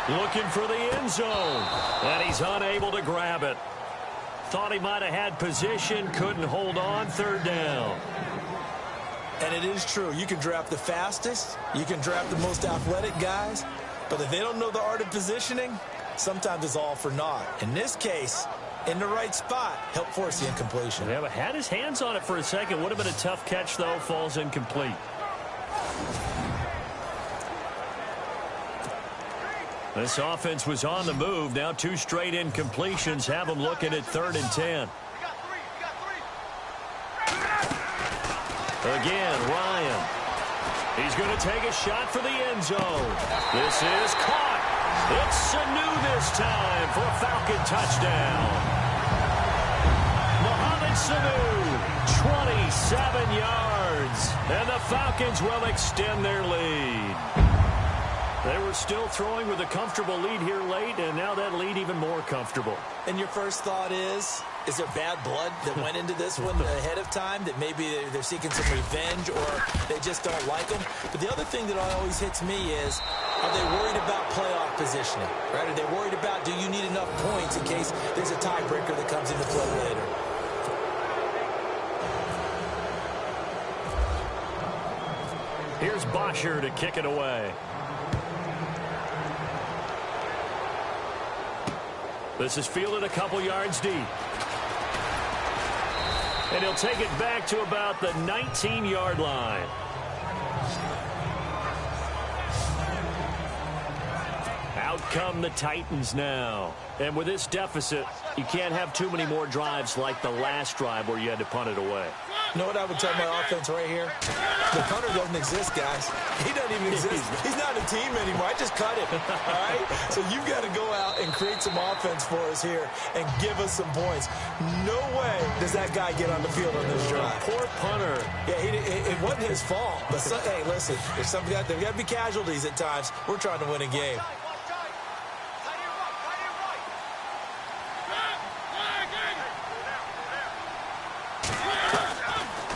Looking for the end zone. And he's unable to grab it. Thought he might have had position. Couldn't hold on. 3rd down. And it is true. You can draft the fastest. You can draft the most athletic guys. But if they don't know the art of positioning, sometimes it's all for naught. In this case, in the right spot, help force the incompletion. Yeah, but had his hands on it for a second. Would have been a tough catch, though. Falls incomplete. This offense was on the move. Now 2 straight incompletions have them looking at 3rd and 10. Again, Ryan. He's going to take a shot for the end zone. This is caught. It's Sanu this time for a Falcon touchdown. Mohamed Sanu, 27 yards. And the Falcons will extend their lead. They were still throwing with a comfortable lead here late, and now that lead even more comfortable. And your first thought is, Is there bad blood that went into this one ahead of time, that maybe they're seeking some revenge, or they just don't like them? But the other thing that always hits me is, are they worried about playoff positioning? Right? Are they worried about, do you need enough points in case there's a tiebreaker that comes into play later? Here's Bosher to kick it away. This is fielded a couple yards deep. And he'll take it back to about the 19-yard line. Out come the Titans now. And with this deficit, you can't have too many more drives like the last drive where you had to punt it away. You know what I would tell my offense right here? The punter doesn't exist, guys. He doesn't even exist. He's not a team anymore. I just cut him, all right? So you've got to go out and create some offense for us here and give us some points. No way does that guy get on the field on this drive. Poor punter. Yeah, it wasn't his fault. But hey, listen, there's got to be casualties at times. We're trying to win a game.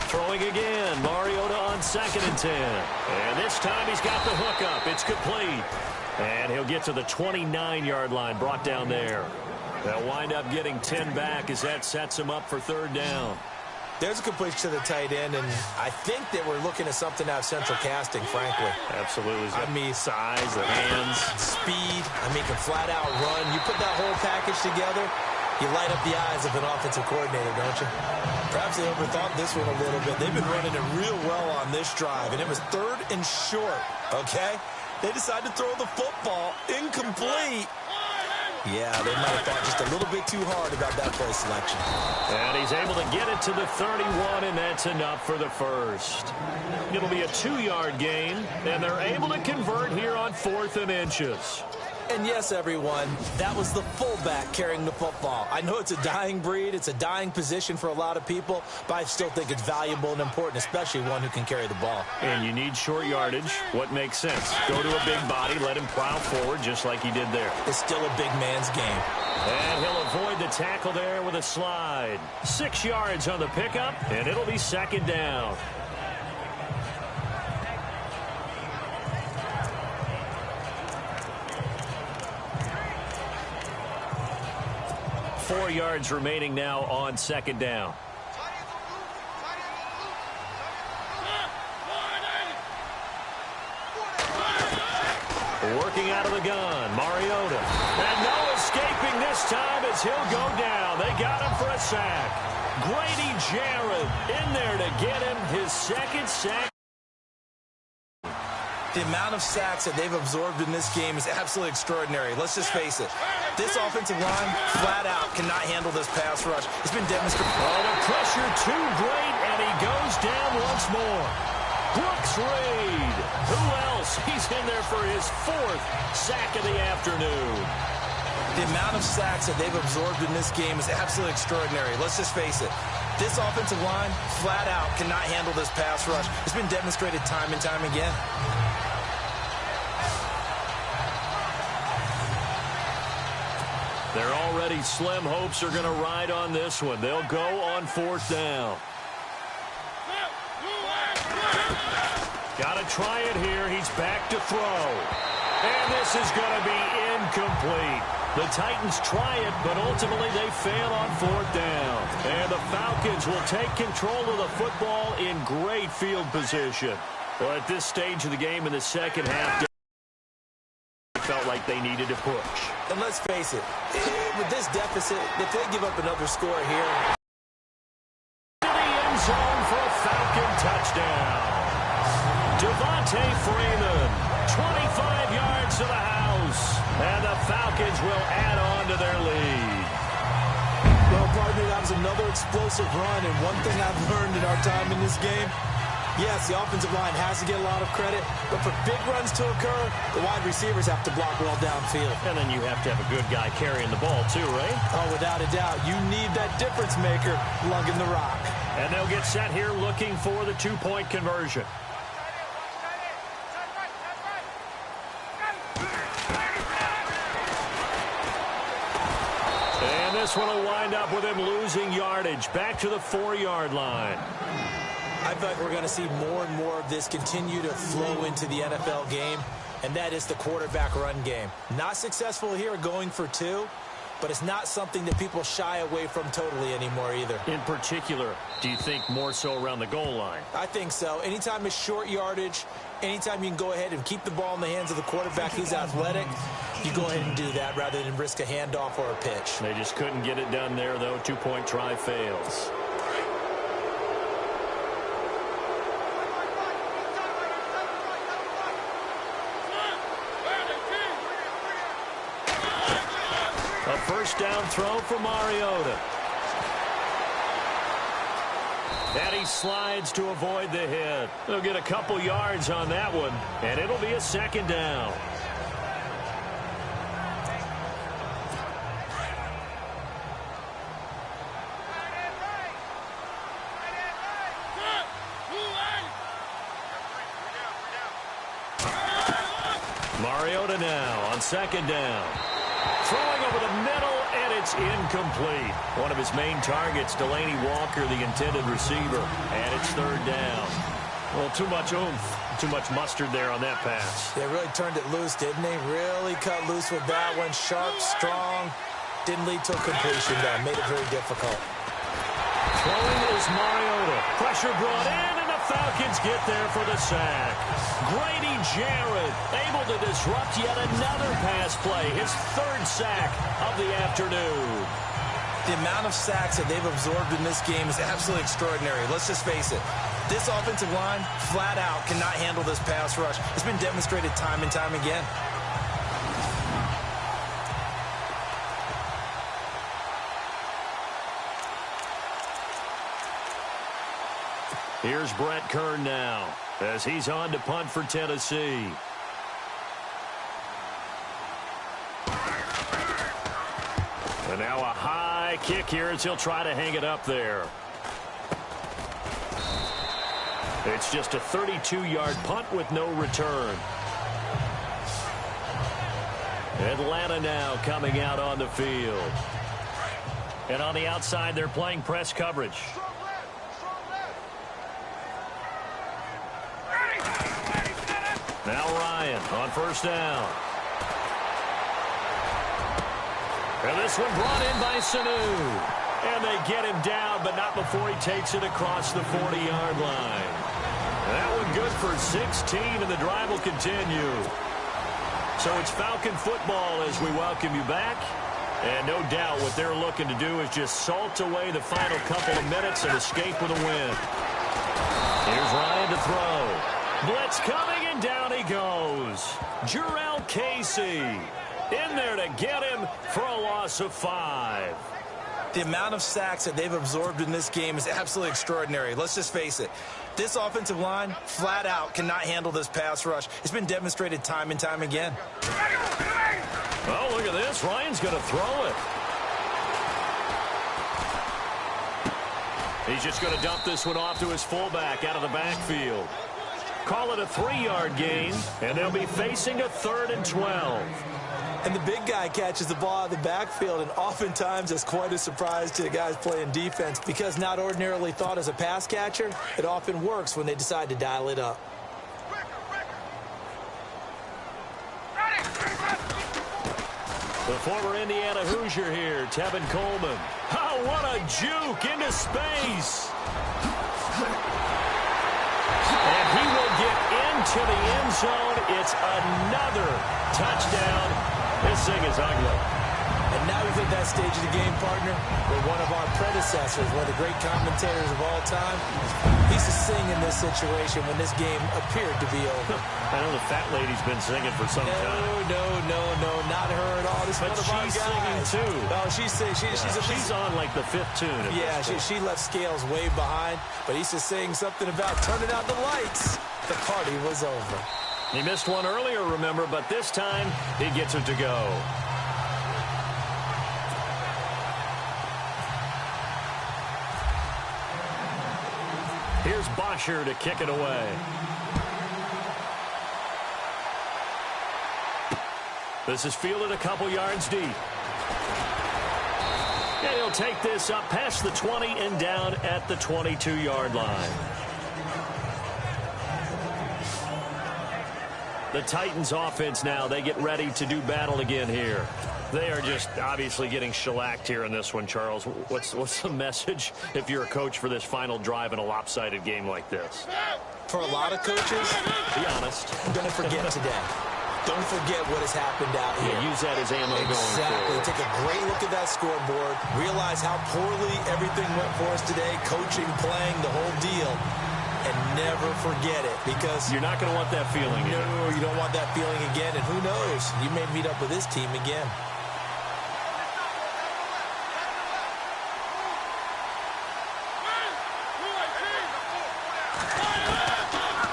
Throwing again, Mariota on 2nd and 10. And this time he's got the hook up. It's complete. And he'll get to the 29-yard line, brought down there. They'll wind up getting 10 back as that sets him up for 3rd down. There's a completion to the tight end, and I think that we're looking at something out of central casting, frankly. Absolutely. I mean, size, the hands, speed. I mean, can flat out run. You put that whole package together, you light up the eyes of an offensive coordinator, don't you? Perhaps they overthought this one a little bit. They've been running it real well on this drive, and it was 3rd and short, okay? They decided to throw the football incomplete. Yeah, they might have thought just a little bit too hard about that play selection. And he's able to get it to the 31, and that's enough for the first. It'll be a 2-yard gain, and they're able to convert here on 4th and inches. And yes, everyone, that was the fullback carrying the football. I know it's a dying breed. It's a dying position for a lot of people, but I still think it's valuable and important, especially one who can carry the ball. And you need short yardage. What makes sense? Go to a big body, let him plow forward just like he did there. It's still a big man's game. And he'll avoid the tackle there with a slide. 6 yards on the pickup, and it'll be 2nd down. Four yards remaining now on 2nd down. Working out of the gun, Mariota. And no escaping this time as he'll go down. They got him for a sack. Grady Jarrett in there to get him his 2nd sack. The amount of sacks that they've absorbed in this game is absolutely extraordinary. Let's just face it. This offensive line, flat out, cannot handle this pass rush. It's been demonstrated. Oh, the pressure too great, and he goes down once more. Brooks Reed. Who else? He's in there for his 4th sack of the afternoon. The amount of sacks that they've absorbed in this game is absolutely extraordinary. Let's just face it. This offensive line, flat out, cannot handle this pass rush. It's been demonstrated time and time again. They're already slim hopes are going to ride on this one. They'll go on 4th down. Got to try it here. He's back to throw. And this is going to be incomplete. The Titans try it, but ultimately they fail on 4th down. And the Falcons will take control of the football in great field position. Well, at this stage of the game in the second half, felt like they needed to push. And let's face it, with this deficit, if they give up another score here. To the end zone for a Falcon touchdown. Devontae Freeman, 25 yards to the house. And the Falcons will add on to their lead. Well, partner, that was another explosive run. And one thing I've learned in our time in this game, yes, the offensive line has to get a lot of credit, but for big runs to occur, the wide receivers have to block well downfield. And then you have to have a good guy carrying the ball too, right? Oh, without a doubt. You need that difference maker lugging the rock. And they'll get set here looking for the 2-point conversion. And this This one will wind up with him losing yardage back to the 4-yard line. I feel like we're going to see more and more of this continue to flow into the NFL game, and that is the quarterback run game. Not successful here going for 2, but it's not something that people shy away from totally anymore either. In particular, do you think more so around the goal line? I think so. Anytime it's short yardage, anytime you can go ahead and keep the ball in the hands of the quarterback, he's athletic, you go ahead and do that rather than risk a handoff or a pitch. They just couldn't get it done there, though. 2-point try fails. A first down throw for Mariota. And he slides to avoid the hit. They'll get a couple yards on that one, and it'll be a second down. Mariota now on second down. Throwing over the middle, and it's incomplete. One of his main targets, Delaney Walker, the intended receiver, and it's third down. Well, too much oomph, too much mustard there on that pass. They really turned it loose, didn't they? Really cut loose with that one. Sharp, strong. Didn't lead to a completion, though. Made it very difficult. Throwing is Mariota. Pressure brought in, and the Falcons get there for the sack. Grady Jarrett able to disrupt yet another pass play. His third sack of the afternoon. The amount of sacks that they've absorbed in this game is absolutely extraordinary. Let's just face it. This offensive line, flat out, cannot handle this pass rush. It's been demonstrated time and time again. Here's Brett Kern now as he's on to punt for Tennessee. And now a high kick here as he'll try to hang it up there. It's just a 32-yard punt with no return. Atlanta now coming out on the field. And on the outside, they're playing press coverage. Now Ryan on first down. And this one brought in by Sanu. And they get him down, but not before he takes it across the 40-yard line. That one good for 16, and the drive will continue. So it's Falcon football as we welcome you back. And no doubt what they're looking to do is just salt away the final couple of minutes and escape with a win. Here's Ryan to throw. Blitz coming, and down he goes. Jurrell Casey in there to get him for a loss of 5. The amount of sacks that they've absorbed in this game is absolutely extraordinary. Let's just face it. This offensive line, flat out, cannot handle this pass rush. It's been demonstrated time and time again. Oh, look at this. Ryan's going to throw it. He's just going to dump this one off to his fullback out of the backfield. Call it a 3-yard gain, and they'll be facing a 3rd and 12. And the big guy catches the ball out of the backfield, and oftentimes that's quite a surprise to the guys playing defense because not ordinarily thought as a pass catcher, it often works when they decide to dial it up. The former Indiana Hoosier here, Tevin Coleman. Oh, what a juke into space. And he will get into the end zone. It's another touchdown. This thing is ugly. And now we've hit that stage of the game, partner, where one of our predecessors, one of the great commentators of all time, he used to sing in this situation when this game appeared to be over. I know the fat lady's been singing for some time. No, not her at all. This is but one of our she's guys. singing too. Oh, she's singing. She's on like the 5th tune. Yeah, she left Scales way behind, but he used to sing something about turning out the lights. The party was over. He missed one earlier, remember, but this time he gets it to go. Here's Bosher to kick it away. This is fielded a couple yards deep. And he'll take this up past the 20 and down at the 22-yard line. The Titans offense now, they get ready to do battle again here. They are just obviously getting shellacked here in this one, Charles. What's the message if you're a coach for this final drive in a lopsided game like this? For a lot of coaches, Be honest. don't forget today. Don't forget what has happened out here. Yeah, use that as ammo going Exactly. forward. Take a great look at that scoreboard. Realize how poorly everything went for us today. Coaching, playing, the whole deal. And never forget it, because You're not going to want that feeling. no, you don't want that feeling again. And who knows? You may meet up with this team again.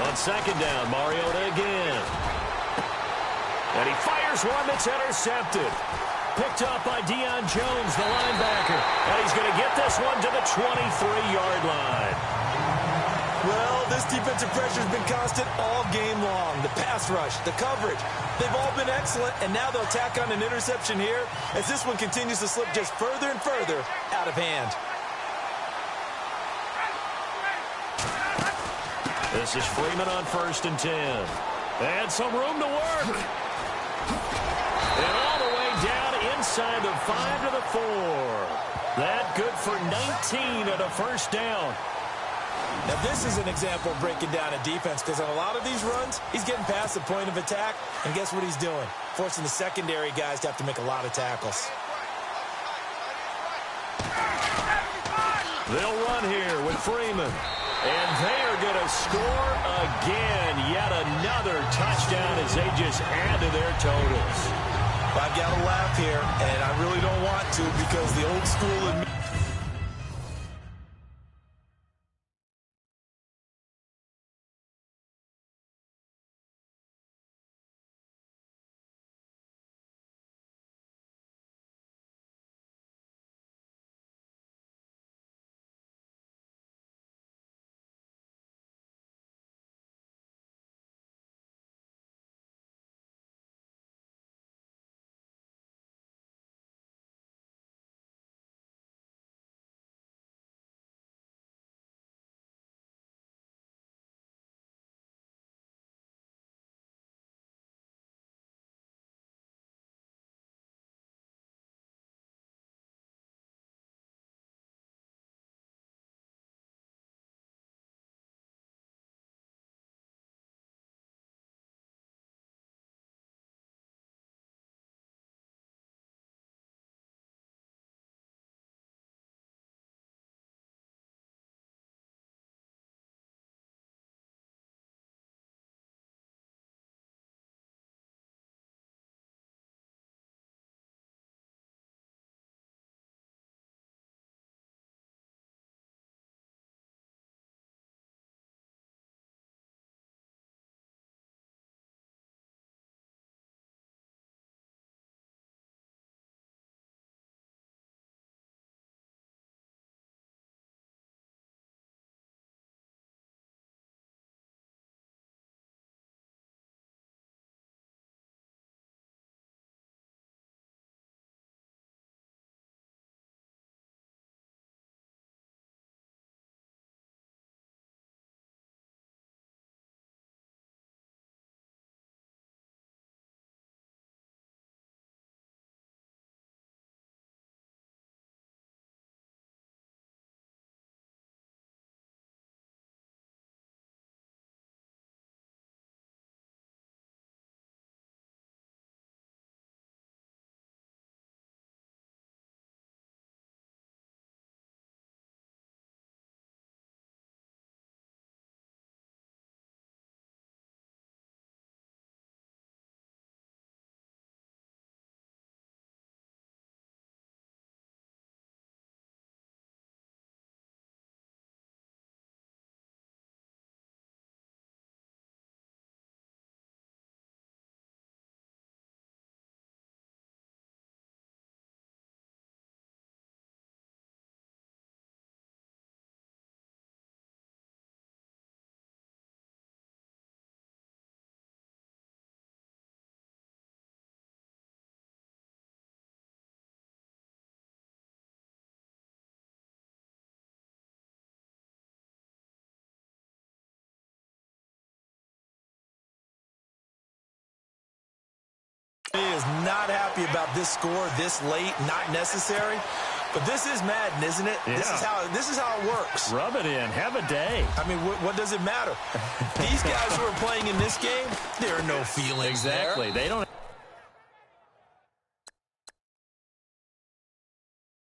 On second down, Mariota again. And he fires one that's intercepted. Picked up by Deion Jones, the linebacker. And he's going to get this one to the 23-yard line. Well, this defensive pressure has been constant all game long. The pass rush, the coverage, they've all been excellent, and now they'll tack on an interception here as this one continues to slip just further and further out of hand. This is Freeman on 1st and 10. And some room to work. And all the way down inside the 5 to the 4. That good for 19 at a first down. Now, this is an example of breaking down a defense, because on a lot of these runs, he's getting past the point of attack, and guess what he's doing? Forcing the secondary guys to have to make a lot of tackles. They'll run here with Freeman. And they are going to score again. Yet another touchdown as they just add to their totals. I've got to laugh here, and I really don't want to, because the old school in me He is not happy about this score this late, not necessary. But this is Madden, isn't it? Yeah. This is how it works. Rub it in. Have a day. I mean, what does it matter? These guys who are playing in this game, there are no feelings Exactly. there. They don't